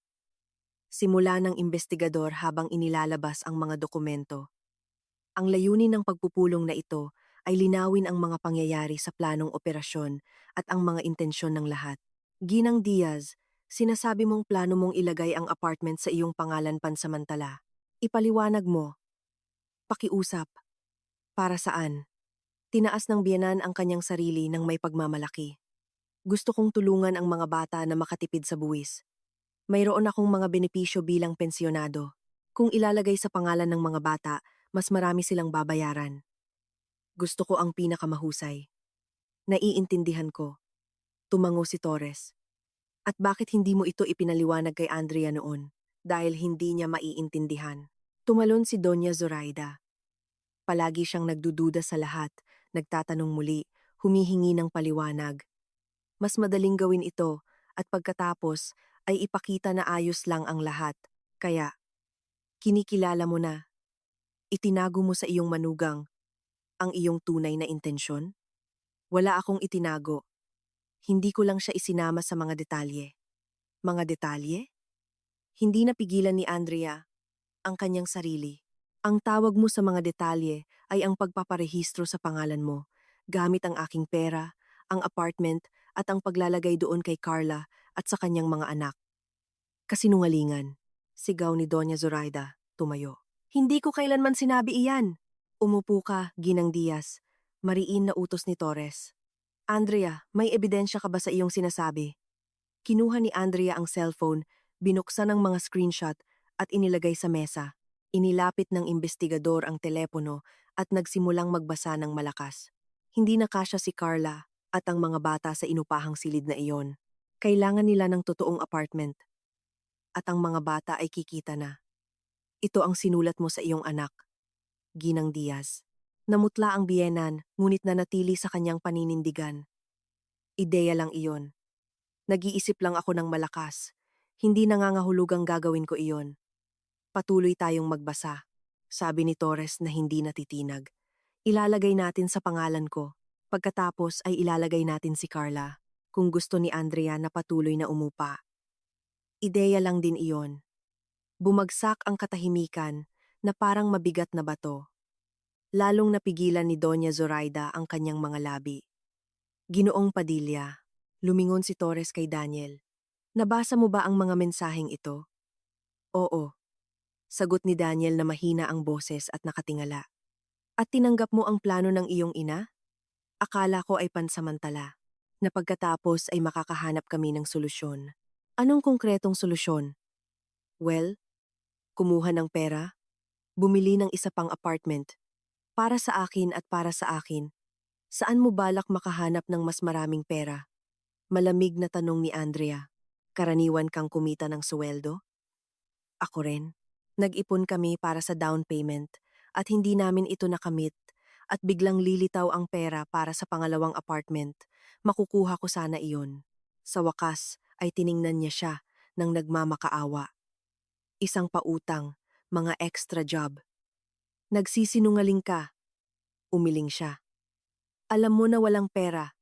Simula ng investigador habang inilalabas ang mga dokumento. Ang layunin ng pagpupulong na ito ay linawin ang mga pangyayari sa planong operasyon at ang mga intensyon ng lahat. Ginang Diaz, sinasabi mong plano mong ilagay ang apartment sa iyong pangalan pansamantala. Ipaliwanag mo. Pakiusap. Para saan? Tinaas ng biyenan ang kanyang sarili ng may pagmamalaki. Gusto kong tulungan ang mga bata na makatipid sa buwis. Mayroon akong mga benepisyo bilang pensyonado. Kung ilalagay sa pangalan ng mga bata, mas marami silang babayaran. Gusto ko ang pinakamahusay. Naiintindihan ko. Tumango si Torres. At bakit hindi mo ito ipinaliwanag kay Andrea noon? Dahil hindi niya maiintindihan. Tumalon si Doña Zoraida. Palagi siyang nagdududa sa lahat, nagtatanong muli, humihingi ng paliwanag. Mas madaling gawin ito at pagkatapos ay ipakita na ayos lang ang lahat. Kaya, kinikilala mo na, itinago mo sa iyong manugang ang iyong tunay na intensyon? Wala akong itinago. Hindi ko lang siya isinama sa mga detalye. Mga detalye? Hindi napigilan ni Andrea ang kanyang sarili. Ang tawag mo sa mga detalye ay ang pagpaparehistro sa pangalan mo, gamit ang aking pera, ang apartment at ang paglalagay doon kay Carla at sa kanyang mga anak. Kasinungalingan, sigaw ni Doña Zoraida, tumayo. Hindi ko kailanman sinabi iyan. Umupo ka, Ginang Diaz. Mariin na utos ni Torres. Andrea, may ebidensya ka ba sa iyong sinasabi? Kinuha ni Andrea ang cellphone, binuksan ang mga screenshot at inilagay sa mesa. Inilapit ng investigador ang telepono at nagsimulang magbasa ng malakas. Hindi na kasya si Carla at ang mga bata sa inupahang silid na iyon. Kailangan nila ng totoong apartment at ang mga bata ay kikita na. Ito ang sinulat mo sa iyong anak, Ginang Diaz. Namutla ang biyenan, ngunit nanatili sa kanyang paninindigan. Ideya lang iyon. Nag-iisip lang ako ng malakas. Hindi nangangahulugang gagawin ko iyon. Patuloy tayong magbasa. Sabi ni Torres na hindi natitinag. Ilalagay natin sa pangalan ko. Pagkatapos ay ilalagay natin si Carla. Kung gusto ni Andrea na patuloy na umupa. Ideya lang din iyon. Bumagsak ang katahimikan na parang mabigat na bato. Lalong napigilan ni Doña Zoraida ang kanyang mga labi. Ginoong Padilla, lumingon si Torres kay Daniel. Nabasa mo ba ang mga mensaheng ito? Oo. Sagot ni Daniel na mahina ang boses at nakatingala. At tinanggap mo ang plano ng iyong ina? Akala ko ay pansamantala, na pagkatapos ay makakahanap kami ng solusyon. Anong konkretong solusyon? Well, kumuha ng pera, bumili ng isa pang apartment, para sa akin at para sa akin. Saan mo balak makahanap ng mas maraming pera? Malamig na tanong ni Andrea. Karaniwan kang kumita ng suweldo? Ako rin. Nag-ipon kami para sa down payment at hindi namin ito nakamit at biglang lilitaw ang pera para sa pangalawang apartment. Makukuha ko sana iyon. Sa wakas ay tiningnan niya siya ng nagmamakaawa. Isang pautang, mga extra job. Nagsisinungaling ka. Umiling siya. Alam mo na walang pera.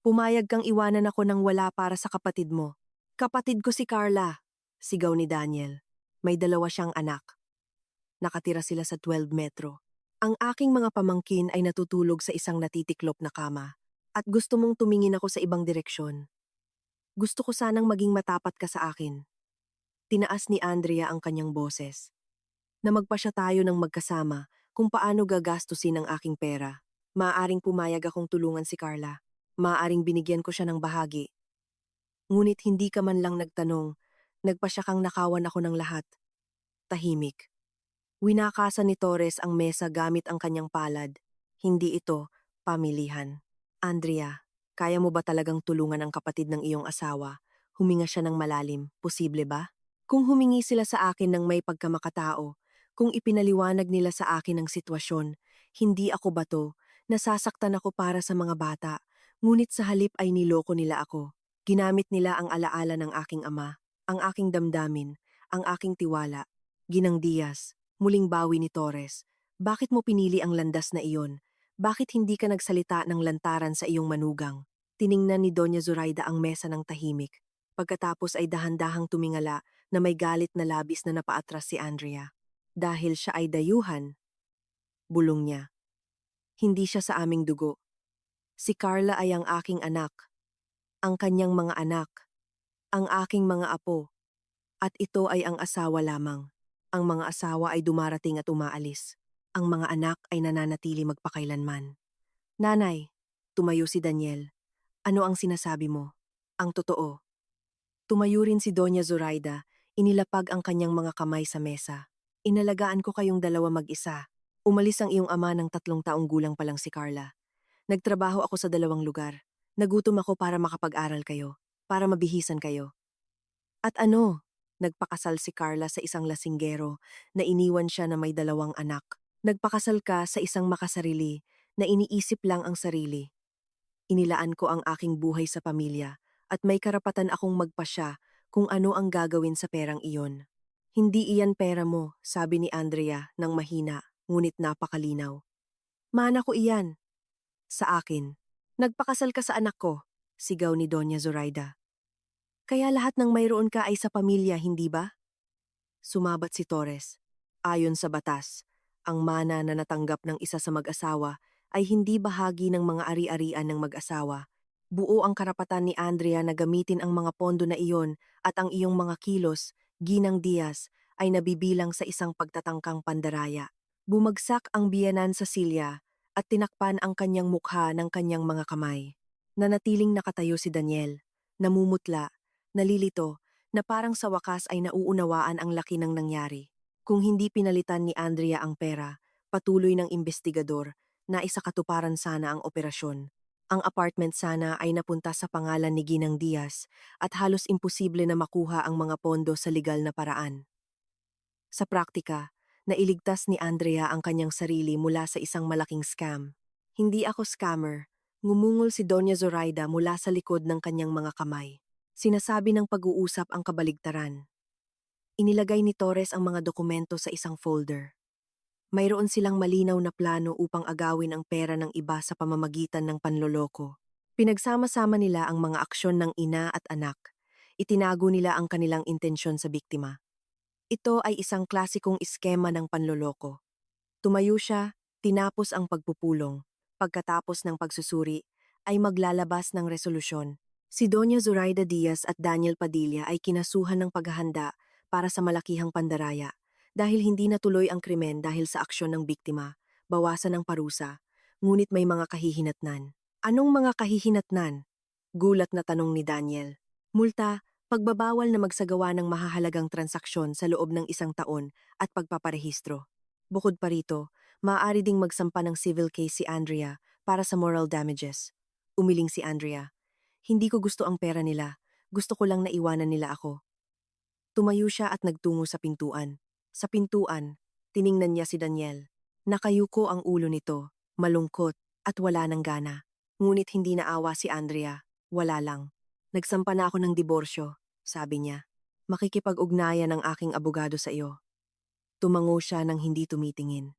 Pumayag kang iwanan ako ng wala para sa kapatid mo. Kapatid ko si Carla, sigaw ni Daniel. May dalawa siyang anak. Nakatira sila sa 12 metro. Ang aking mga pamangkin ay natutulog sa isang natitiklop na kama. At gusto mong tumingin ako sa ibang direksyon. Gusto ko sanang maging matapat ka sa akin. Tinaas ni Andrea ang kanyang boses. Na magpasya tayo ng magkasama kung paano gagastusin ang aking pera. Maaaring pumayag akong tulungan si Carla. Maaaring binigyan ko siya ng bahagi. Ngunit hindi ka man lang nagtanong, nagpasya kang nakawan ako ng lahat. Tahimik. Winakasan ni Torres ang mesa gamit ang kanyang palad. Hindi ito pamilihan. Andrea, kaya mo ba talagang tulungan ang kapatid ng iyong asawa? Huminga siya ng malalim. Posible ba? Kung humingi sila sa akin ng may pagkamakatao, kung ipinaliwanag nila sa akin ang sitwasyon, hindi ako bato, nasasaktan ako para sa mga bata, ngunit sa halip ay niloko nila ako. Ginamit nila ang alaala ng aking ama, ang aking damdamin, ang aking tiwala. Ginang Diaz, muling bawi ni Torres. Bakit mo pinili ang landas na iyon? Bakit hindi ka nagsalita ng lantaran sa iyong manugang? Tiningnan ni Doña Zoraida ang mesa ng tahimik. Pagkatapos ay dahan-dahang tumingala na may galit na labis na napaatras si Andrea. Dahil siya ay dayuhan, bulong niya. Hindi siya sa aming dugo. Si Carla ay ang aking anak, ang kanyang mga anak, ang aking mga apo, at ito ay ang asawa lamang. Ang mga asawa ay dumarating at umaalis. Ang mga anak ay nananatili magpakailanman. Nanay, tumayo si Daniel. Ano ang sinasabi mo? Ang totoo. Tumayo rin si Doña Zoraida, inilapag ang kanyang mga kamay sa mesa. Inalagaan ko kayong dalawa mag-isa. Umalis ang iyong ama ng 3 taong gulang pa lang si Carla. Nagtrabaho ako sa 2 lugar. Nagutom ako para makapag-aral kayo, para mabihisan kayo. At ano? Nagpakasal si Carla sa isang lasinggero na iniwan siya na may 2 anak. Nagpakasal ka sa isang makasarili na iniisip lang ang sarili. Inilaan ko ang aking buhay sa pamilya at may karapatan akong magpasya kung ano ang gagawin sa perang iyon. Hindi iyan pera mo, sabi ni Andrea ng mahina, ngunit napakalinaw. Mana ko iyan. Sa akin. Nagpakasal ka sa anak ko, sigaw ni Doña Zoraida. Kaya lahat ng mayroon ka ay sa pamilya, hindi ba? Sumabat si Torres. Ayon sa batas, ang mana na natanggap ng isa sa mag-asawa ay hindi bahagi ng mga ari-arian ng mag-asawa. Buo ang karapatan ni Andrea na gamitin ang mga pondo na iyon at ang iyong mga kilos, Ginang Diaz, ay nabibilang sa isang pagtatangkang pandaraya. Bumagsak ang biyenan sa silya at tinakpan ang kanyang mukha ng kanyang mga kamay. Nanatiling nakatayo si Daniel, namumutla, nalilito, na parang sa wakas ay nauunawaan ang laki ng nangyari. Kung hindi pinalitan ni Andrea ang pera, patuloy ng investigador, na isakatuparan sana ang operasyon. Ang apartment sana ay napunta sa pangalan ni Ginang Diaz at halos imposible na makuha ang mga pondo sa legal na paraan. Sa praktika, nailigtas ni Andrea ang kanyang sarili mula sa isang malaking scam. Hindi ako scammer, ngumungol si Doña Zoraida mula sa likod ng kanyang mga kamay. Sinasabi ng pag-uusap ang kabaligtaran. Inilagay ni Torres ang mga dokumento sa isang folder. Mayroon silang malinaw na plano upang agawin ang pera ng iba sa pamamagitan ng panloloko. Pinagsama-sama nila ang mga aksyon ng ina at anak. Itinago nila ang kanilang intensyon sa biktima. Ito ay isang klasikong iskema ng panloloko. Tumayo siya, tinapos ang pagpupulong. Pagkatapos ng pagsusuri, ay maglalabas ng resolusyon. Si Doña Zoraida Diaz at Daniel Padilla ay kinasuhan ng paghahanda para sa malakihang pandaraya dahil hindi natuloy ang krimen dahil sa aksyon ng biktima, bawasan ng parusa, ngunit may mga kahihinatnan. Anong mga kahihinatnan? Gulat na tanong ni Daniel. Multa, pagbabawal na magsagawa ng mahahalagang transaksyon sa loob ng 1 taon at pagpaparehistro. Bukod pa rito, maaari ding magsampa ng civil case si Andrea para sa moral damages. Umiling si Andrea. Hindi ko gusto ang pera nila, gusto ko lang na iwanan nila ako. Tumayo siya at nagtungo sa pintuan. Sa pintuan, tiningnan niya si Daniel. Nakayuko ang ulo nito, malungkot at wala ng gana. Ngunit hindi naawa si Andrea, wala lang. Nagsampa na ako ng diborsyo, sabi niya. Makikipag-ugnayan ang aking abogado sa iyo. Tumango siya nang hindi tumitingin.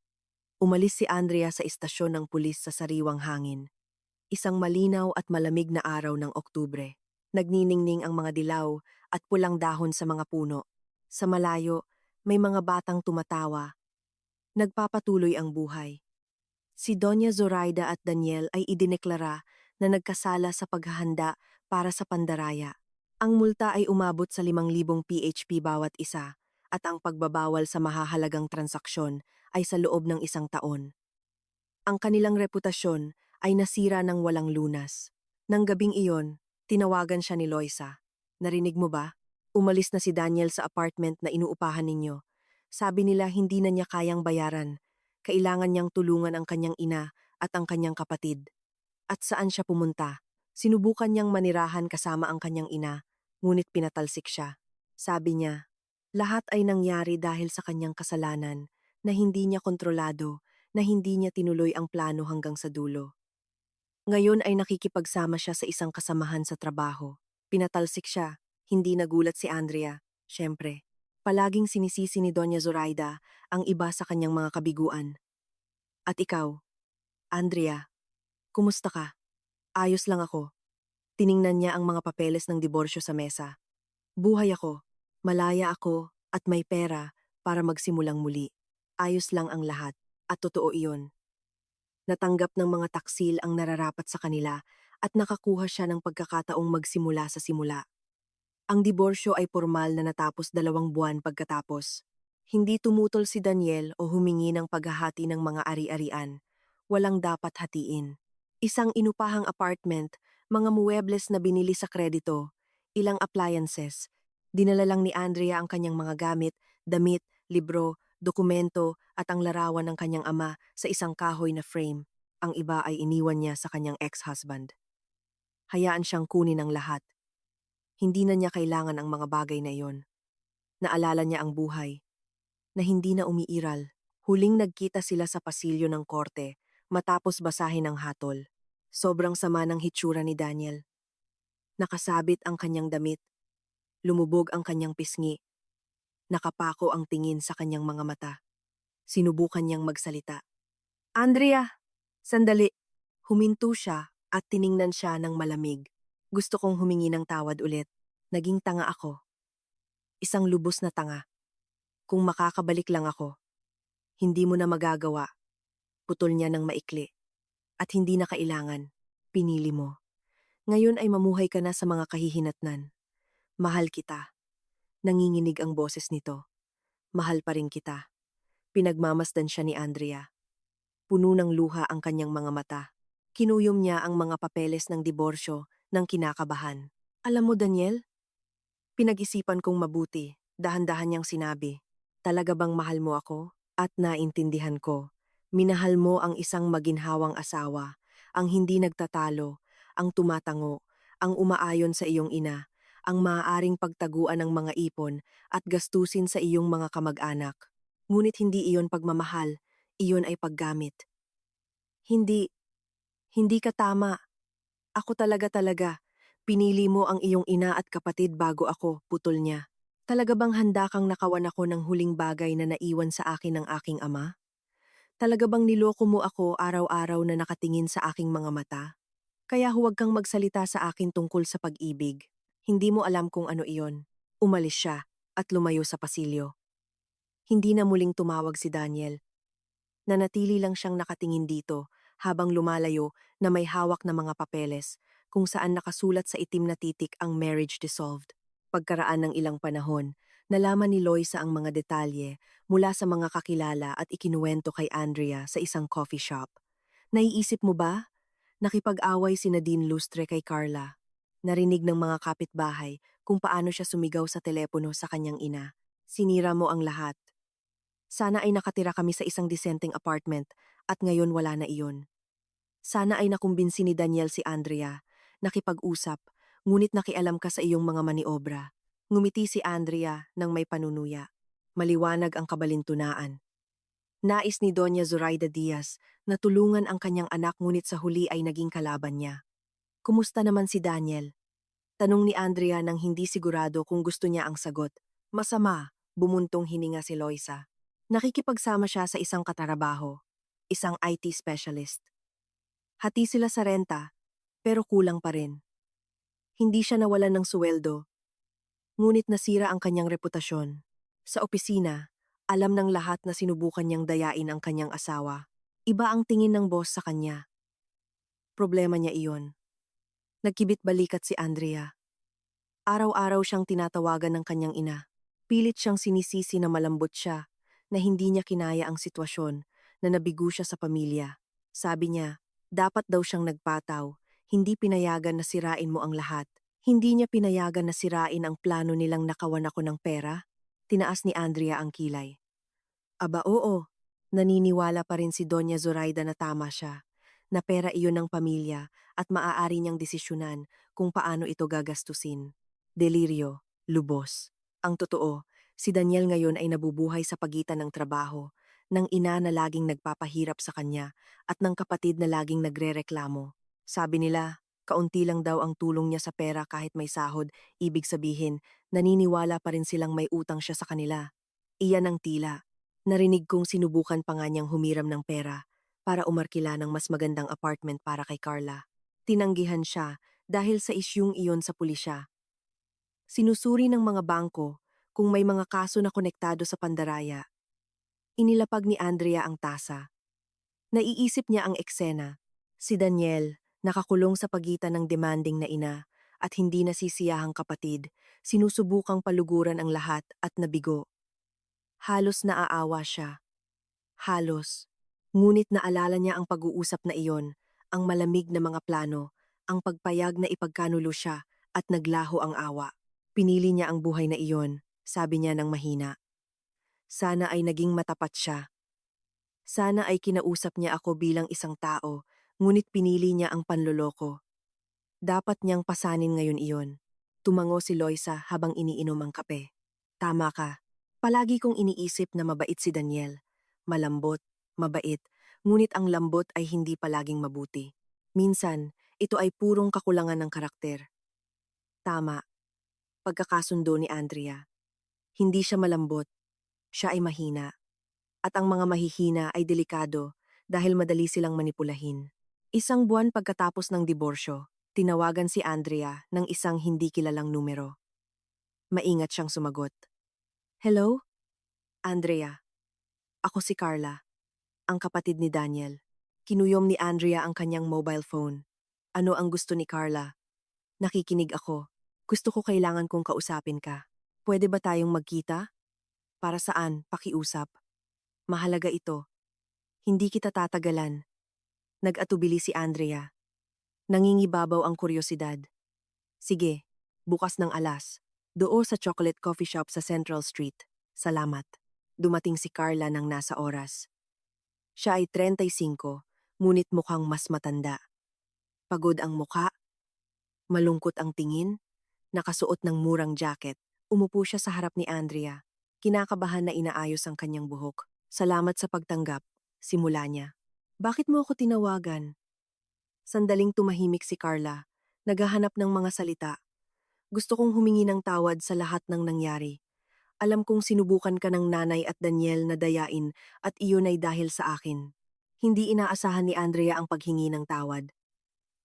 Umalis si Andrea sa istasyon ng pulis sa sariwang hangin. Isang malinaw at malamig na araw ng Oktubre. Nagniningning ang mga dilaw at pulang dahon sa mga puno. Sa malayo, may mga batang tumatawa. Nagpapatuloy ang buhay. Si Doña Zoraida at Daniel ay idineklara na nagkasala sa paghahanda para sa pandaraya. Ang multa ay umabot sa 5,000 PHP bawat isa at ang pagbabawal sa mahahalagang transaksyon ay sa loob ng 1 taon. Ang kanilang reputasyon ay nasira ng walang lunas. Nang gabing iyon, tinawagan siya ni Loisa. Narinig mo ba? Umalis na si Daniel sa apartment na inuupahan ninyo. Sabi nila hindi na niya kayang bayaran. Kailangan niyang tulungan ang kanyang ina at ang kanyang kapatid. At saan siya pumunta? Sinubukan niyang manirahan kasama ang kanyang ina, ngunit pinatalsik siya. Sabi niya, lahat ay nangyari dahil sa kanyang kasalanan, na hindi niya kontrolado, na hindi niya tinuloy ang plano hanggang sa dulo. Ngayon ay nakikipagsama siya sa isang kasamahan sa trabaho. Pinatalsik siya, hindi nagulat si Andrea, syempre. Palaging sinisisi ni Doña Zoraida ang iba sa kanyang mga kabiguan. At ikaw, Andrea, kumusta ka? Ayos lang ako. Tiningnan niya ang mga papeles ng diborsyo sa mesa. Buhay ako, malaya ako, at may pera para magsimulang muli. Ayos lang ang lahat, at totoo iyon. Natanggap ng mga taksil ang nararapat sa kanila at nakakuha siya ng pagkakataong magsimula sa simula. Ang diborsyo ay formal na natapos 2 buwan pagkatapos. Hindi tumutol si Daniel o humingi ng paghahati ng mga ari-arian. Walang dapat hatiin. Isang inupahang apartment, mga muebles na binili sa kredito, ilang appliances. Dinala lang ni Andrea ang kanyang mga gamit, damit, libro, dokumento at ang larawan ng kanyang ama sa isang kahoy na frame. Ang iba ay iniwan niya sa kanyang ex-husband. Hayaan siyang kunin ang lahat. Hindi na niya kailangan ang mga bagay na iyon. Naalala niya ang buhay, na hindi na umiiral. Huling nagkita sila sa pasilyo ng korte, matapos basahin ang hatol. Sobrang sama ng hitsura ni Daniel. Nakasabit ang kanyang damit, lumubog ang kanyang pisngi, nakapako ang tingin sa kanyang mga mata. Sinubukan niyang magsalita. Andrea! Sandali! Huminto siya at tiningnan siya ng malamig. Gusto kong humingi ng tawad ulit. Naging tanga ako. Isang lubos na tanga. Kung makakabalik lang ako, hindi mo na magagawa. Putol niya ng maikli. At hindi na kailangan. Pinili mo. Ngayon ay mamuhay ka na sa mga kahihinatnan. Mahal kita. Nanginginig ang boses nito. Mahal pa rin kita. Pinagmamasdan siya ni Andrea. Puno ng luha ang kanyang mga mata. Kinuyom niya ang mga papeles ng diborsyo ng kinakabahan. Alam mo, Daniel, pinag-isipan kong mabuti, dahan-dahan niyang sinabi. Talaga bang mahal mo ako? At naintindihan ko. Minahal mo ang isang maginhawang asawa, ang hindi nagtatalo, ang tumatango, ang umaayon sa iyong ina, ang maaaring pagtaguan ng mga ipon at gastusin sa iyong mga kamag-anak. Ngunit hindi iyon pagmamahal, iyon ay paggamit. Hindi, hindi ka tama. Ako talaga. Pinili mo ang iyong ina at kapatid bago ako, putol niya. Talaga bang handa kang nakawan ako ng huling bagay na naiwan sa akin ng aking ama? Talaga bang niloko mo ako araw-araw na nakatingin sa aking mga mata? Kaya huwag kang magsalita sa akin tungkol sa pag-ibig. Hindi mo alam kung ano iyon. Umalis siya at lumayo sa pasilyo. Hindi na muling tumawag si Daniel. Nanatili lang siyang nakatingin dito habang lumalayo na may hawak na mga papeles kung saan nakasulat sa itim na titik ang marriage dissolved. Pagkaraan ng ilang panahon, nalaman ni Loisa ang mga detalye mula sa mga kakilala at ikinuwento kay Andrea sa isang coffee shop. Naiisip mo ba? Nakipag-away si Nadine Lustre kay Carla. Narinig ng mga kapitbahay kung paano siya sumigaw sa telepono sa kanyang ina. Sinira mo ang lahat. Sana ay nakatira kami sa isang disenteng apartment at ngayon wala na iyon. Sana ay nakumbinsi ni Daniel si Andrea, nakipag-usap, ngunit nakialam ka sa iyong mga maniobra. Ngumiti si Andrea nang may panunuya. Maliwanag ang kabalintunaan. Nais ni Doña Zoraida Diaz na tulungan ang kanyang anak ngunit sa huli ay naging kalaban niya. Kumusta naman si Daniel? Tanong ni Andrea nang hindi sigurado kung gusto niya ang sagot. Masama, bumuntong hininga si Loisa. Nakikipagsama siya sa isang katrabaho, isang IT specialist. Hati sila sa renta, pero kulang pa rin. Hindi siya nawalan ng suweldo, ngunit nasira ang kanyang reputasyon. Sa opisina, alam ng lahat na sinubukan niyang dayain ang kanyang asawa. Iba ang tingin ng boss sa kanya. Problema niya iyon. Nagkibit balikat si Andrea. Araw-araw siyang tinatawagan ng kanyang ina. Pilit siyang sinisisi na malambot siya, na hindi niya kinaya ang sitwasyon, na nabigo siya sa pamilya. Sabi niya, dapat daw siyang nagpataw, hindi pinayagan na sirain mo ang lahat. Hindi niya pinayagan na sirain ang plano nilang nakawan ako ng pera. Tinaas ni Andrea ang kilay. Aba oo, naniniwala pa rin si Doña Zoraida na tama siya, na pera iyon ng pamilya at maaari niyang desisyonan kung paano ito gagastusin. Delirio, lubos. Ang totoo, si Daniel ngayon ay nabubuhay sa pagitan ng trabaho, ng ina na laging nagpapahirap sa kanya at ng kapatid na laging nagrereklamo. Sabi nila, kaunti lang daw ang tulong niya sa pera kahit may sahod, ibig sabihin, naniniwala pa rin silang may utang siya sa kanila. Iyan ang tila. Narinig kong sinubukan pa nga niyang humiram ng pera para umarkila ng mas magandang apartment para kay Carla. Tinanggihan siya dahil sa isyung iyon sa pulisya. Sinusuri ng mga bangko kung may mga kaso na konektado sa pandaraya. Inilapag ni Andrea ang tasa. Naiisip niya ang eksena. Si Daniel, nakakulong sa pagitan ng demanding na ina at hindi nasisiyahang kapatid, sinusubukang paluguran ang lahat at nabigo. Halos naaawa siya. Halos. Ngunit naalala niya ang pag-uusap na iyon, ang malamig na mga plano, ang pagpayag na ipagkanulo siya at naglaho ang awa. Pinili niya ang buhay na iyon, sabi niya ng mahina. Sana ay naging matapat siya. Sana ay kinausap niya ako bilang isang tao, ngunit pinili niya ang panloloko. Dapat niyang pasanin ngayon iyon. Tumango si Loisa habang iniinom ang kape. Tama ka. Palagi kong iniisip na mabait si Daniel. Malambot, mabait, ngunit ang lambot ay hindi palaging mabuti. Minsan, ito ay purong kakulangan ng karakter. Tama, pagkakasundo ni Andrea. Hindi siya malambot, siya ay mahina. At ang mga mahihina ay delikado dahil madali silang manipulahin. Isang buwan pagkatapos ng diborsyo, tinawagan si Andrea ng isang hindi kilalang numero. Maingat siyang sumagot. Hello? Andrea. Ako si Carla, ang kapatid ni Daniel. Kinuyom ni Andrea ang kanyang mobile phone. Ano ang gusto ni Carla? Nakikinig ako. Gusto ko kailangan kong kausapin ka. Pwede ba tayong magkita? Para saan? Pakiusap. Mahalaga ito. Hindi kita tatagalan. Nag-atubili si Andrea. Nangingibabaw ang kuryosidad. Sige, bukas ng alas. Doo sa chocolate coffee shop sa Central Street. Salamat. Dumating si Carla nang nasa oras. Siya ay 35, ngunit mukhang mas matanda. Pagod ang mukha, malungkot ang tingin, nakasuot ng murang jacket. Umupo siya sa harap ni Andrea. Kinakabahan na inaayos ang kanyang buhok. Salamat sa pagtanggap, simula niya. Bakit mo ako tinawagan? Sandaling tumahimik si Carla, naghahanap ng mga salita. Gusto kong humingi ng tawad sa lahat ng nangyari. Alam kong sinubukan ka ng nanay at Daniel na dayain at iyon ay dahil sa akin. Hindi inaasahan ni Andrea ang paghingi ng tawad.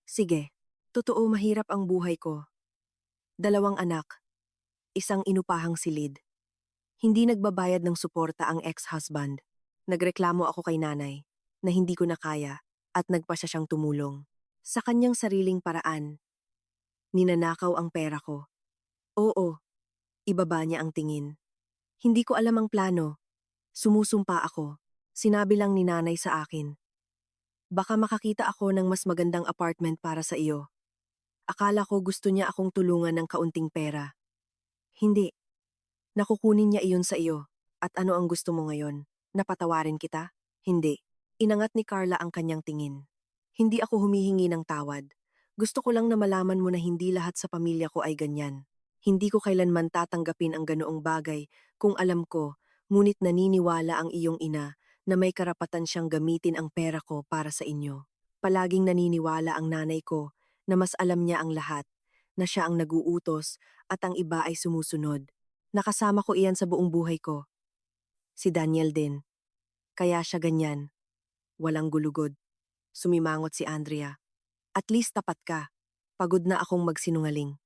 Sige, totoo mahirap ang buhay ko. 2 anak, isang inupahang silid. Hindi nagbabayad ng suporta ang ex-husband. Nagreklamo ako kay nanay na hindi ko na kaya at nagpa siya siyang tumulong. Sa kanyang sariling paraan, ninanakaw ang pera ko. Oo, ibaba niya ang tingin. Hindi ko alam ang plano. Sumusumpa ako. Sinabi lang ni nanay sa akin. Baka makakita ako ng mas magandang apartment para sa iyo. Akala ko gusto niya akong tulungan ng kaunting pera. Hindi. Nakukunin niya iyon sa iyo. At ano ang gusto mo ngayon? Napatawarin kita? Hindi. Inangat ni Carla ang kanyang tingin. Hindi ako humihingi ng tawad. Gusto ko lang na malaman mo na hindi lahat sa pamilya ko ay ganyan. Hindi ko kailanman tatanggapin ang ganoong bagay kung alam ko, ngunit naniniwala ang iyong ina na may karapatan siyang gamitin ang pera ko para sa inyo. Palaging naniniwala ang nanay ko na mas alam niya ang lahat, na siya ang naguutos at ang iba ay sumusunod. Nakasama ko iyan sa buong buhay ko. Si Daniel din. Kaya siya ganyan. Walang gulugod. Sumimangot si Andrea. At least tapat ka. Pagod na akong magsinungaling.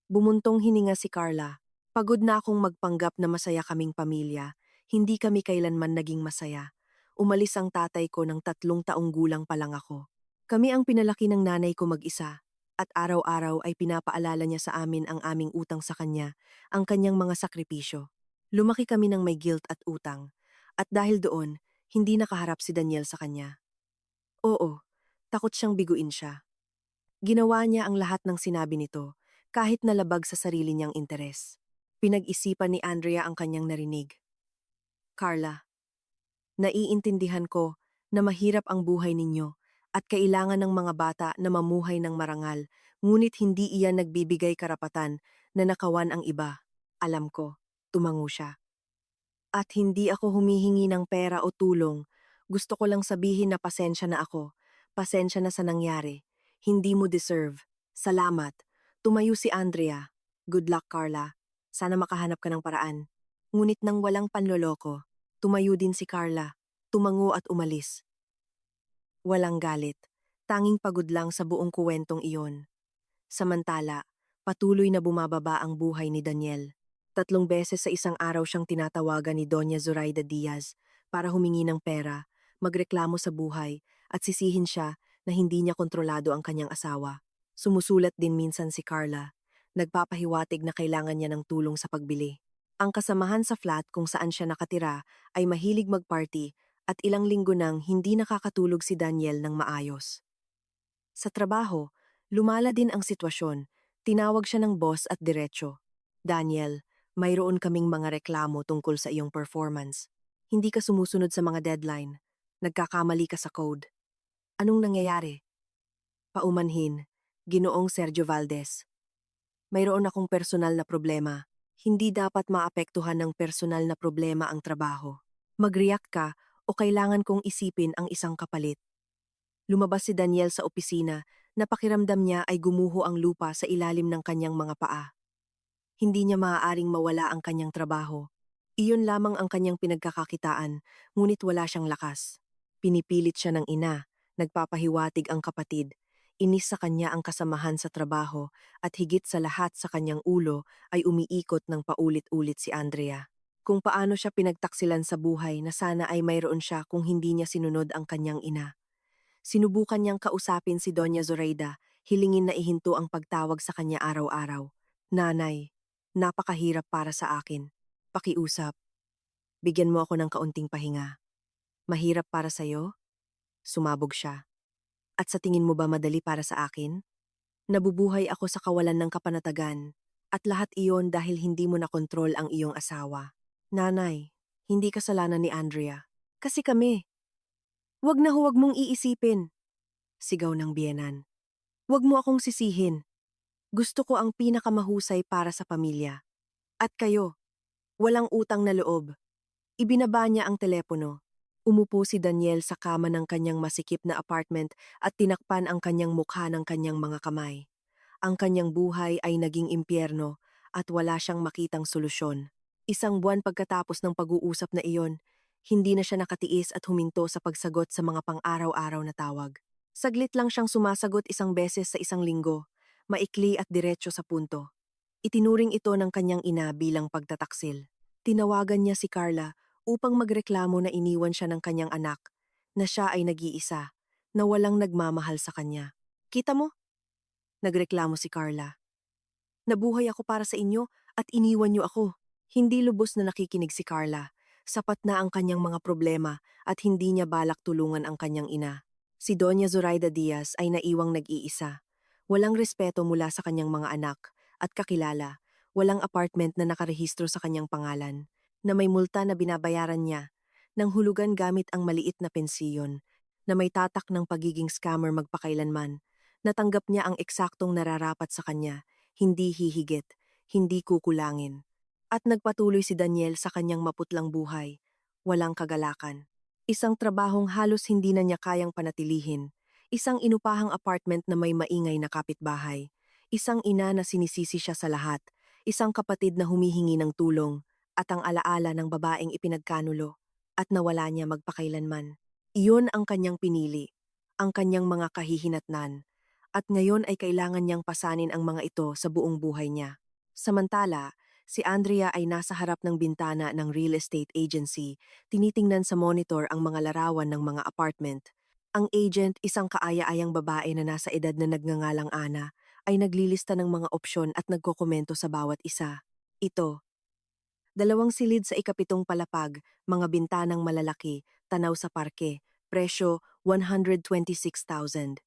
Bumuntong hininga si Carla. Pagod na akong magpanggap na masaya kaming pamilya. Hindi kami kailanman naging masaya. Umalis ang tatay ko ng 3 taong gulang pa lang ako. Kami ang pinalaki ng nanay ko mag-isa. At araw-araw ay pinapaalala niya sa amin ang aming utang sa kanya, ang kanyang mga sakripisyo. Lumaki kami ng may guilt at utang. At dahil doon, hindi nakaharap si Daniel sa kanya. Oo, takot siyang biguin siya. Ginawa niya ang lahat ng sinabi nito, kahit nalabag sa sarili niyang interes. Pinag-isipan ni Andrea ang kanyang narinig. Carla, naiintindihan ko na mahirap ang buhay ninyo at kailangan ng mga bata na mamuhay ng marangal, ngunit hindi iyan nagbibigay karapatan na nakawan ang iba. Alam ko, tumango siya. At hindi ako humihingi ng pera o tulong. Gusto ko lang sabihin na pasensya na ako. Pasensya na sa nangyari. Hindi mo deserve. Salamat. Tumayo si Andrea. Good luck, Carla. Sana makahanap ka ng paraan. Ngunit nang walang panloloko, tumayo din si Carla. Tumango at umalis. Walang galit. Tanging pagod lang sa buong kuwentong iyon. Samantala, patuloy na bumababa ang buhay ni Daniel. 3 beses sa isang araw siyang tinatawagan ni Doña Zoraida Diaz para humingi ng pera, magreklamo sa buhay, at sisihin siya na hindi niya kontrolado ang kanyang asawa. Sumusulat din minsan si Carla, nagpapahiwatig na kailangan niya ng tulong sa pagbili. Ang kasamahan sa flat kung saan siya nakatira ay mahilig magparty at ilang linggo nang hindi nakakatulog si Daniel ng maayos. Sa trabaho, lumala din ang sitwasyon. Tinawag siya ng boss at diretso. Daniel, mayroon kaming mga reklamo tungkol sa iyong performance. Hindi ka sumusunod sa mga deadline. Nagkakamali ka sa code. Anong nangyayari? Paumanhin, Ginoong Sergio Valdez. Mayroon akong personal na problema. Hindi dapat maapektuhan ng personal na problema ang trabaho. Mag-react ka o kailangan kong isipin ang isang kapalit. Lumabas si Daniel sa opisina na pakiramdam niya ay gumuho ang lupa sa ilalim ng kanyang mga paa. Hindi niya maaaring mawala ang kanyang trabaho. Iyon lamang ang kanyang pinagkakakitaan, ngunit wala siyang lakas. Pinipilit siya ng ina, nagpapahiwatig ang kapatid, inis sa kanya ang kasamahan sa trabaho at higit sa lahat sa kanyang ulo ay umiikot ng paulit-ulit si Andrea. Kung paano siya pinagtaksilan sa buhay na sana ay mayroon siya kung hindi niya sinunod ang kanyang ina. Sinubukan niyang kausapin si Doña Zoraida, hilingin na ihinto ang pagtawag sa kanya araw-araw. Nanay, napakahirap para sa akin. Pakiusap. Bigyan mo ako ng kaunting pahinga. Mahirap para sa'yo? Sumabog siya. At sa tingin mo ba madali para sa akin? Nabubuhay ako sa kawalan ng kapanatagan. At lahat iyon dahil hindi mo nakontrol ang iyong asawa. Nanay, hindi kasalanan ni Andrea. Kasi kami. Huwag mong iisipin. Sigaw ng biyenan. Huwag mo akong sisihin. Gusto ko ang pinakamahusay para sa pamilya. At kayo, walang utang na loob. Ibinaba niya ang telepono. Umupo si Daniel sa kama ng kanyang masikip na apartment at tinakpan ang kanyang mukha ng kanyang mga kamay. Ang kanyang buhay ay naging impyerno at wala siyang makitang solusyon. Isang buwan pagkatapos ng pag-uusap na iyon, hindi na siya nakatiis at huminto sa pagsagot sa mga pang-araw-araw na tawag. Saglit lang siyang sumasagot isang beses sa isang linggo, maikli at diretso sa punto. Itinuring ito ng kanyang ina bilang pagtataksil. Tinawagan niya si Carla upang magreklamo na iniwan siya ng kanyang anak, na siya ay nag-iisa, na walang nagmamahal sa kanya. Kita mo? Nagreklamo si Carla. Nabuhay ako para sa inyo at iniwan niyo ako. Hindi lubos na nakikinig si Carla. Sapat na ang kanyang mga problema at hindi niya balak tulungan ang kanyang ina. Si Doña Zoraida Diaz ay naiwang nag-iisa. Walang respeto mula sa kanyang mga anak at kakilala. Walang apartment na nakarehistro sa kanyang pangalan, na may multa na binabayaran niya, ng hulugan gamit ang maliit na pensiyon, na may tatak ng pagiging scammer magpakailanman. Natanggap niya ang eksaktong nararapat sa kanya, hindi hihigit, hindi kukulangin. At nagpatuloy si Daniel sa kanyang maputlang buhay, walang kagalakan. Isang trabahong halos hindi na niya kayang panatilihin, isang inupahang apartment na may maingay na kapitbahay, isang ina na sinisisi siya sa lahat, isang kapatid na humihingi ng tulong, at ang alaala ng babaeng ipinagkanulo, at nawala niya magpakailanman. Iyon ang kanyang pinili, ang kanyang mga kahihinatnan, at ngayon ay kailangan niyang pasanin ang mga ito sa buong buhay niya. Samantala, si Andrea ay nasa harap ng bintana ng real estate agency, tinitingnan sa monitor ang mga larawan ng mga apartment. Ang agent, isang kaaya-ayang babae na nasa edad na nagngangalang Ana, ay naglilista ng mga opsyon at nagkokomento sa bawat isa. Ito, 2 silid sa ikapitong palapag, mga bintanang malalaki, tanaw sa parke, presyo 126,000.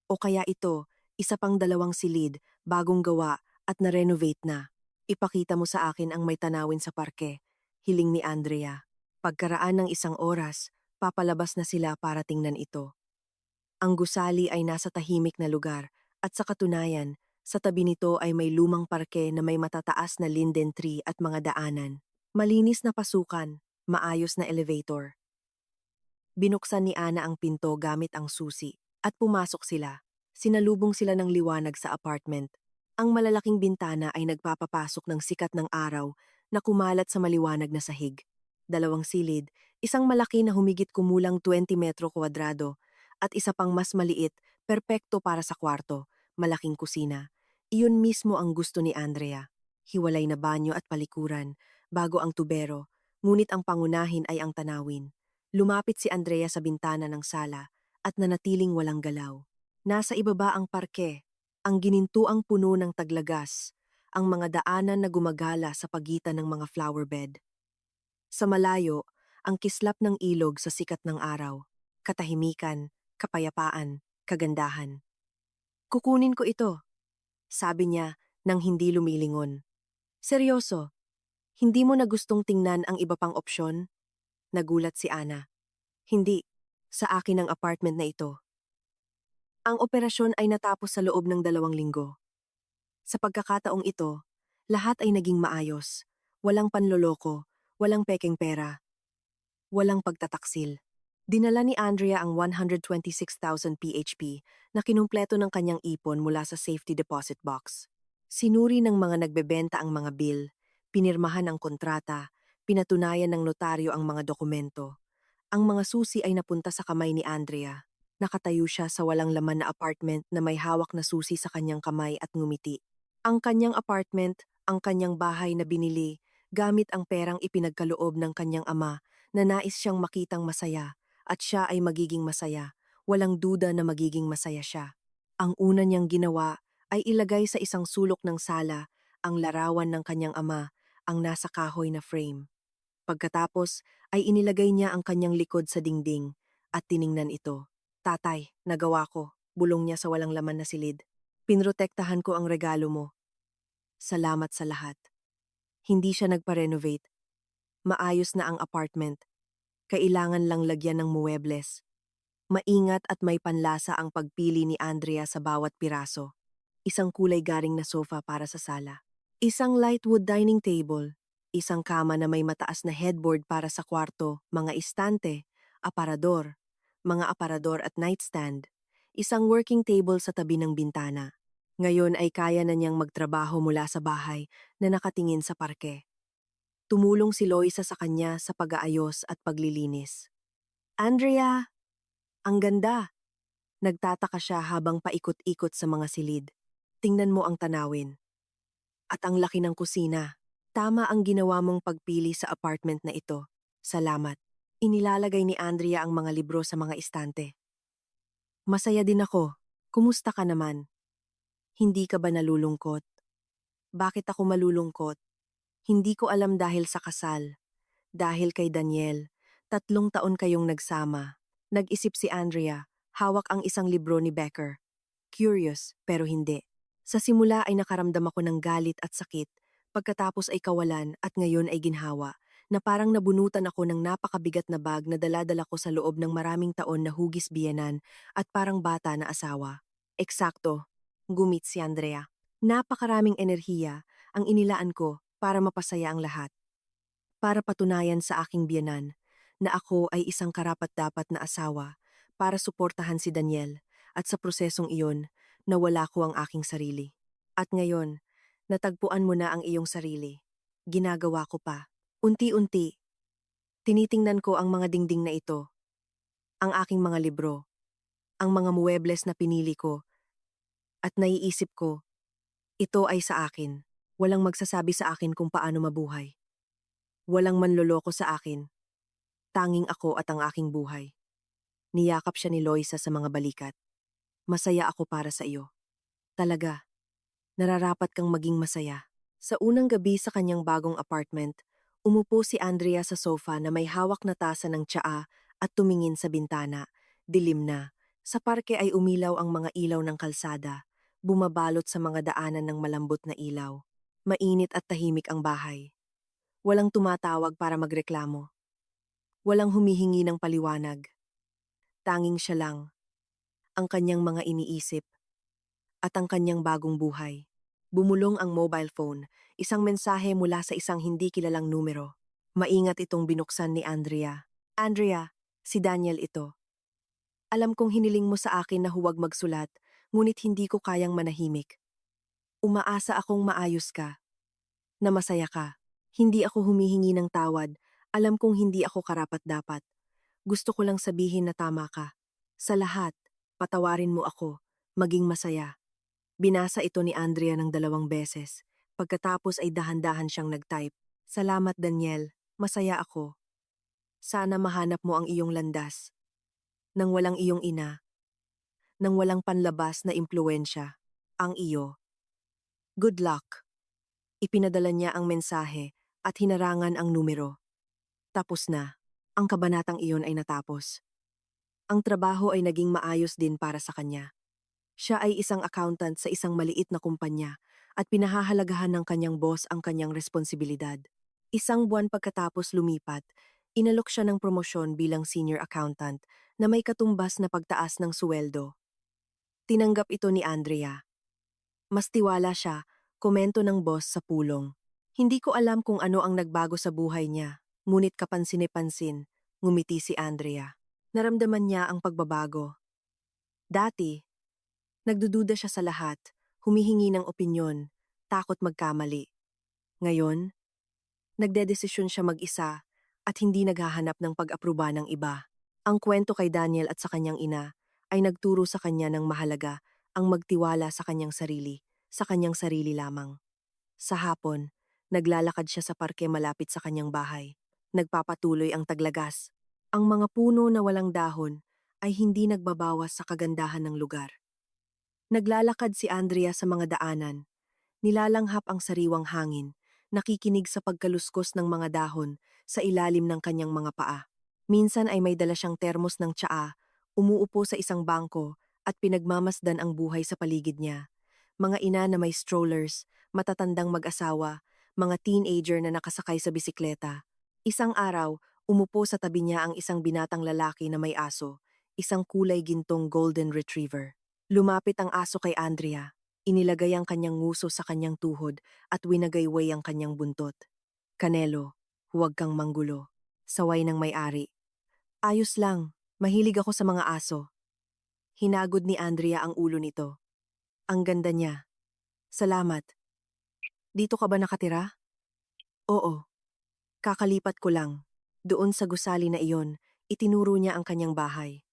O kaya ito, isa pang 2 silid, bagong gawa at na-renovate na. Ipakita mo sa akin ang may tanawin sa parke, hiling ni Andrea. Pagkaraan ng 1 oras, papalabas na sila para tingnan ito. Ang gusali ay nasa tahimik na lugar, at sa katunayan, sa tabi nito ay may lumang parke na may matataas na linden tree at mga daanan. Malinis na pasukan, maayos na elevator. Binuksan ni Ana ang pinto gamit ang susi, at pumasok sila. Sinalubong sila ng liwanag sa apartment. Ang malalaking bintana ay nagpapapasok ng sikat ng araw na kumalat sa maliwanag na sahig. 2 silid, isang malaki na humigit kumulang 20 metro kwadrado, at isa pang mas maliit, perpekto para sa kwarto, malaking kusina. Iyon mismo ang gusto ni Andrea. Hiwalay na banyo at palikuran, bago ang tubero, ngunit ang pangunahin ay ang tanawin. Lumapit si Andrea sa bintana ng sala at nanatiling walang galaw. Nasa ibaba ang parke, ang ginintuang puno ng taglagas, ang mga daanan na gumagala sa pagitan ng mga flower bed. Sa malayo, ang kislap ng ilog sa sikat ng araw, katahimikan, kapayapaan, kagandahan. Kukunin ko ito, sabi niya nang hindi lumilingon. Seryoso, hindi mo na gustong tingnan ang iba pang opsyon? Nagulat si Ana. Hindi, sa akin ang apartment na ito. Ang operasyon ay natapos sa loob ng 2 linggo. Sa pagkakataong ito, lahat ay naging maayos. Walang panloloko, walang pekeng pera, walang pagtataksil. Dinala ni Andrea ang 126,000 PHP na kinumpleto ng kanyang ipon mula sa safety deposit box. Sinuri ng mga nagbebenta ang mga bill, pinirmahan ang kontrata, pinatunayan ng notaryo ang mga dokumento. Ang mga susi ay napunta sa kamay ni Andrea. Nakatayo siya sa walang laman na apartment na may hawak na susi sa kanyang kamay at ngumiti. Ang kanyang apartment, ang kanyang bahay na binili, gamit ang perang ipinagkaloob ng kanyang ama na nais siyang makitang masaya, at siya ay magiging masaya, walang duda na magiging masaya siya. Ang una niyang ginawa ay ilagay sa isang sulok ng sala ang larawan ng kanyang ama, ang nasa kahoy na frame. Pagkatapos ay inilagay niya ang kanyang likod sa dingding at tiningnan ito. Tatay, nagawa ko. Bulong niya sa walang laman na silid. Pinrotektahan ko ang regalo mo. Salamat sa lahat. Hindi siya nagpa-renovate. Maayos na ang apartment. Kailangan lang lagyan ng muebles. Maingat at may panlasa ang pagpili ni Andrea sa bawat piraso. Isang kulay garing na sofa para sa sala. Isang light wood dining table. Isang kama na may mataas na headboard para sa kwarto, mga istante, mga aparador at nightstand. Isang working table sa tabi ng bintana. Ngayon ay kaya na niyang magtrabaho mula sa bahay na nakatingin sa parke. Tumulong si Loisa sa kanya sa pag-aayos at paglilinis. Andrea, ang ganda! Nagtataka siya habang paikot-ikot sa mga silid. Tingnan mo ang tanawin. At ang laki ng kusina. Tama ang ginawa mong pagpili sa apartment na ito. Salamat. Inilalagay ni Andrea ang mga libro sa mga istante. Masaya din ako. Kumusta ka naman? Hindi ka ba nalulungkot? Bakit ako malulungkot? Hindi ko alam dahil sa kasal. Dahil kay Daniel. 3 taon kayong nagsama. Nag-isip si Andrea. Hawak ang isang libro ni Becker. Curious, pero hindi. Sa simula ay nakaramdam ako ng galit at sakit, pagkatapos ay kawalan at ngayon ay ginhawa, na parang nabunutan ako ng napakabigat na bag na dala-dala ko sa loob ng maraming taon na hugis biyenan at parang bata na asawa. Eksakto, gumit si Andrea. Napakaraming enerhiya ang inilaan ko para mapasaya ang lahat. Para patunayan sa aking biyenan na ako ay isang karapat-dapat na asawa para suportahan si Daniel at sa prosesong iyon, nawala ko ang aking sarili. At ngayon, natagpuan mo na ang iyong sarili. Ginagawa ko pa. Unti-unti, tinitingnan ko ang mga dingding na ito, ang aking mga libro, ang mga muebles na pinili ko, at naiisip ko, ito ay sa akin. Walang magsasabi sa akin kung paano mabuhay. Walang manloloko sa akin. Tanging ako at ang aking buhay. Niyakap siya ni Loisa sa mga balikat. Masaya ako para sa iyo. Talaga, nararapat kang maging masaya. Sa unang gabi sa kanyang bagong apartment, umupo si Andrea sa sofa na may hawak na tasa ng tsaa at tumingin sa bintana. Dilim na. Sa parke ay umilaw ang mga ilaw ng kalsada, bumabalot sa mga daanan ng malambot na ilaw. Mainit at tahimik ang bahay. Walang tumatawag para magreklamo. Walang humihingi ng paliwanag. Tanging siya lang, ang kanyang mga iniisip, at ang kanyang bagong buhay. Bumulong ang mobile phone, isang mensahe mula sa isang hindi kilalang numero. Maingat itong binuksan ni Andrea. Andrea, si Daniel ito. Alam kong hiniling mo sa akin na huwag magsulat, ngunit hindi ko kayang manahimik. Umaasa akong maayos ka, na masaya ka. Hindi ako humihingi ng tawad, alam kong hindi ako karapat-dapat. Gusto ko lang sabihin na tama ka. Sa lahat, patawarin mo ako, maging masaya. Binasa ito ni Andrea ng 2 beses. Pagkatapos ay dahan-dahan siyang nag-type. Salamat Daniel, masaya ako. Sana mahanap mo ang iyong landas. Nang walang iyong ina. Nang walang panlabas na impluensya. Ang iyo. Good luck. Ipinadala niya ang mensahe at hinarangan ang numero. Tapos na. Ang kabanatang iyon ay natapos. Ang trabaho ay naging maayos din para sa kanya. Siya ay isang accountant sa isang maliit na kumpanya at pinahahalagahan ng kanyang boss ang kanyang responsibilidad. Isang buwan pagkatapos lumipat, inalok siya ng promosyon bilang senior accountant na may katumbas na pagtaas ng suweldo. Tinanggap ito ni Andrea. Mas tiwala siya, komento ng boss sa pulong. Hindi ko alam kung ano ang nagbago sa buhay niya, ngunit kapansin-pansin, ngumiti si Andrea. Naramdaman niya ang pagbabago. Dati, nagdududa siya sa lahat, humihingi ng opinyon, takot magkamali. Ngayon, nagdedesisyon siya mag-isa at hindi naghahanap ng pag-aproba ng iba. Ang kwento kay Daniel at sa kanyang ina ay nagturo sa kanya ng mahalaga ang magtiwala sa kanyang sarili lamang. Sa hapon, naglalakad siya sa parke malapit sa kanyang bahay. Nagpapatuloy ang taglagas. Ang mga puno na walang dahon ay hindi nagbabawas sa kagandahan ng lugar. Naglalakad si Andrea sa mga daanan. Nilalanghap ang sariwang hangin, nakikinig sa pagkaluskos ng mga dahon sa ilalim ng kanyang mga paa. Minsan ay may dala siyang termos ng tsaa umuupo sa isang bangko at pinagmamasdan ang buhay sa paligid niya. Mga ina na may strollers, matatandang mag-asawa, mga teenager na nakasakay sa bisikleta. Isang araw, umupo sa tabi niya ang isang binatang lalaki na may aso, isang kulay gintong golden retriever. Lumapit ang aso kay Andrea. Inilagay ang kanyang nguso sa kanyang tuhod at winagayway ang kanyang buntot. Canelo, huwag kang manggulo. Saway ng may-ari. Ayos lang, mahilig ako sa mga aso. Hinagod ni Andrea ang ulo nito. Ang ganda niya. Salamat. Dito ka ba nakatira? Oo. Kakalipat ko lang. Doon sa gusali na iyon, itinuro niya ang kanyang bahay.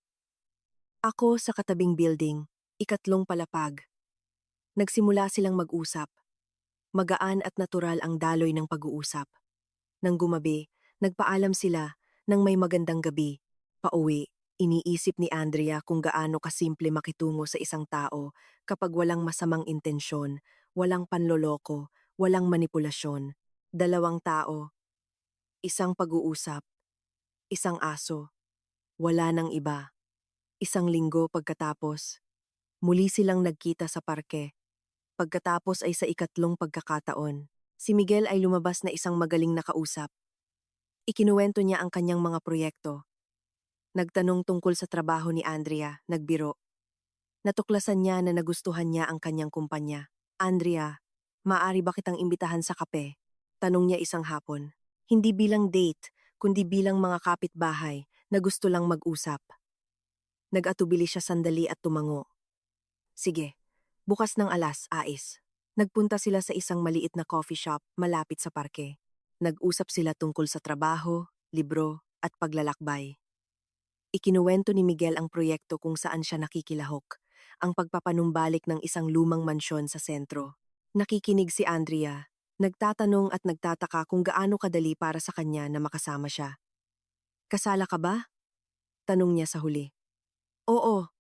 Ako sa katabing building, ikatlong palapag. Nagsimula silang mag-usap. Magaan at natural ang daloy ng pag-uusap. Nang gumabi, nagpaalam sila nang may magandang gabi. Pauwi, iniisip ni Andrea kung gaano kasimple makitungo sa isang tao kapag walang masamang intensyon, walang panloloko, walang manipulasyon. Dalawang tao, isang pag-uusap, isang aso, wala nang iba. Isang linggo pagkatapos, muli silang nagkita sa parke. Pagkatapos ay sa ikatlong pagkakataon, si Miguel ay lumabas na isang magaling na kausap. Ikinuwento niya ang kanyang mga proyekto. Nagtanong tungkol sa trabaho ni Andrea, nagbiro. Natuklasan niya na nagustuhan niya ang kanyang kumpanya. Andrea, maaari ba kitang imbitahan sa kape? Tanong niya isang hapon. Hindi bilang date, kundi bilang mga kapitbahay na gusto lang mag-usap. Nag-atubili siya sandali at tumango. Sige, bukas ng alas, ais. Nagpunta sila sa isang maliit na coffee shop malapit sa parke. Nag-usap sila tungkol sa trabaho, libro, at paglalakbay. Ikinuwento ni Miguel ang proyekto kung saan siya nakikilahok, ang pagpapanumbalik ng isang lumang mansyon sa sentro. Nakikinig si Andrea, nagtatanong at nagtataka kung gaano kadali para sa kanya na makasama siya. Kasala ka ba? Tanong niya sa huli. Oo,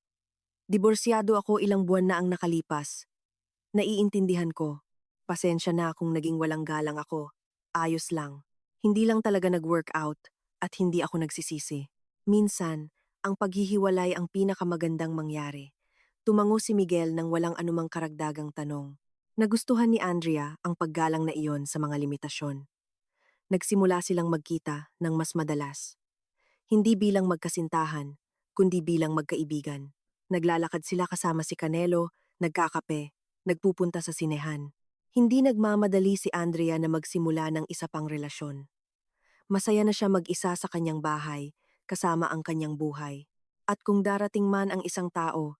diborsyado ako ilang buwan na ang nakalipas. Naiintindihan ko. Pasensya na kung naging walang galang ako. Ayos lang. Hindi lang talaga nag-workout at hindi ako nagsisisi. Minsan, ang paghihiwalay ang pinakamagandang mangyari. Tumango si Miguel nang walang anumang karagdagang tanong. Nagustuhan ni Andrea ang paggalang na iyon sa mga limitasyon. Nagsimula silang magkita ng mas madalas. Hindi bilang magkasintahan, kundi bilang magkaibigan. Naglalakad sila kasama si Canelo, nagkakape, nagpupunta sa sinehan. Hindi nagmamadali si Andrea na magsimula ng isa pang relasyon. Masaya na siya mag-isa sa kanyang bahay, kasama ang kanyang buhay. At kung darating man ang isang tao,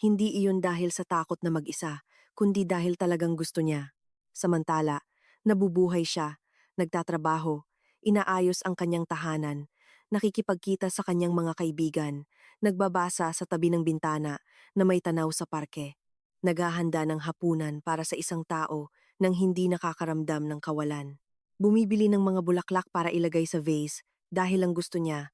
hindi iyon dahil sa takot na mag-isa, kundi dahil talagang gusto niya. Samantala, nabubuhay siya, nagtatrabaho, inaayos ang kanyang tahanan, nakikipagkita sa kanyang mga kaibigan, nagbabasa sa tabi ng bintana na may tanaw sa parke, naghahanda ng hapunan para sa isang tao nang hindi nakakaramdam ng kawalan. Bumibili ng mga bulaklak para ilagay sa vase dahil ang gusto niya.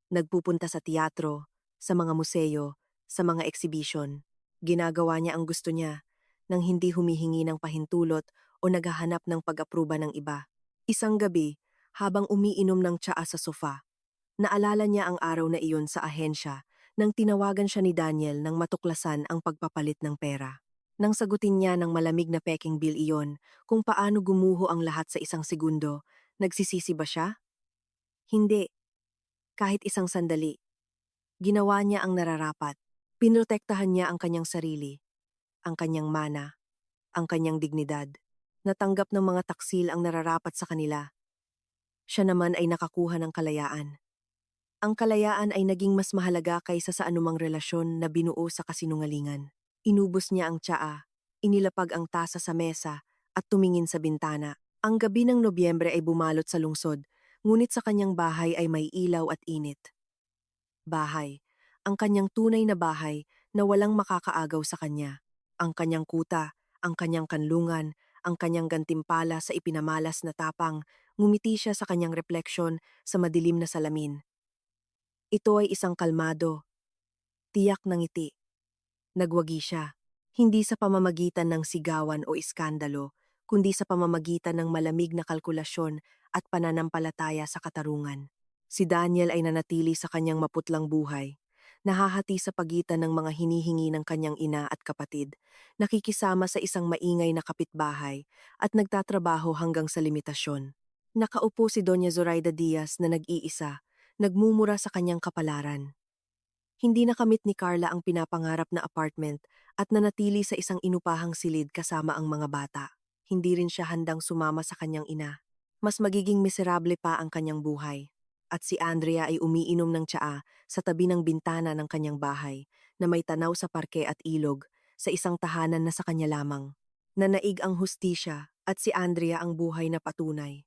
Nagpupunta sa teatro, sa mga museo, sa mga exhibition. Ginagawa niya ang gusto niya nang hindi humihingi ng pahintulot o naghahanap ng pag-apruba ng iba. Isang gabi, habang umiinom ng tsaa sa sofa, naalala niya ang araw na iyon sa ahensya nang tinawagan siya ni Daniel nang matuklasan ang pagpapalit ng pera. Nang sagutin niya ng malamig na peking bill iyon kung paano gumuho ang lahat sa isang segundo, nagsisisi ba siya? Hindi. Kahit isang sandali. Ginawa niya ang nararapat. Pinrotektahan niya ang kanyang sarili, ang kanyang mana, ang kanyang dignidad. Natanggap ng mga taksil ang nararapat sa kanila. Siya naman ay nakakuha ng kalayaan. Ang kalayaan ay naging mas mahalaga kaysa sa anumang relasyon na binuo sa kasinungalingan. Inubos niya ang tsaa, inilapag ang tasa sa mesa, at tumingin sa bintana. Ang gabi ng Nobyembre ay bumalot sa lungsod, ngunit sa kanyang bahay ay may ilaw at init. Bahay. Ang kanyang tunay na bahay na walang makakaagaw sa kanya. Ang kanyang kuta, ang kanyang kanlungan, ang kanyang gantimpala sa ipinamalas na tapang, ngumiti siya sa kanyang refleksyon sa madilim na salamin. Ito ay isang kalmado, tiyak na ngiti. Nagwagi siya, hindi sa pamamagitan ng sigawan o iskandalo, kundi sa pamamagitan ng malamig na kalkulasyon at pananampalataya sa katarungan. Si Daniel ay nanatili sa kanyang maputlang buhay. nahahati sa pagitan ng mga hinihingi ng kanyang ina at kapatid, nakikisama sa isang maingay na kapitbahay, at nagtatrabaho hanggang sa limitasyon. Nakaupo si Doña Zoraida Diaz na nag-iisa, nagmumura sa kanyang kapalaran. Hindi nakamit ni Carla ang pinapangarap na apartment at nanatili sa isang inupahang silid kasama ang mga bata. Hindi rin siya handang sumama sa kanyang ina. Mas magiging miserable pa ang kanyang buhay. At si Andrea ay umiinom ng tsaa sa tabi ng bintana ng kanyang bahay na may tanaw sa parke at ilog sa isang tahanan na sa kanya lamang. Nanaig ang hustisya at si Andrea ang buhay na patunay.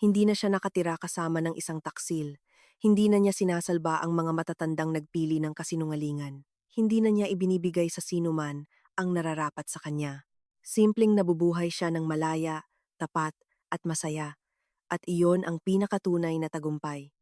Hindi na siya nakatira kasama ng isang taksil. Hindi na niya sinasalba ang mga matatandang nagpili ng kasinungalingan. Hindi na niya ibinibigay sa sinuman ang nararapat sa kanya. Simpleng nabubuhay siya ng malaya, tapat, at masaya. At iyon ang pinakatunay na tagumpay.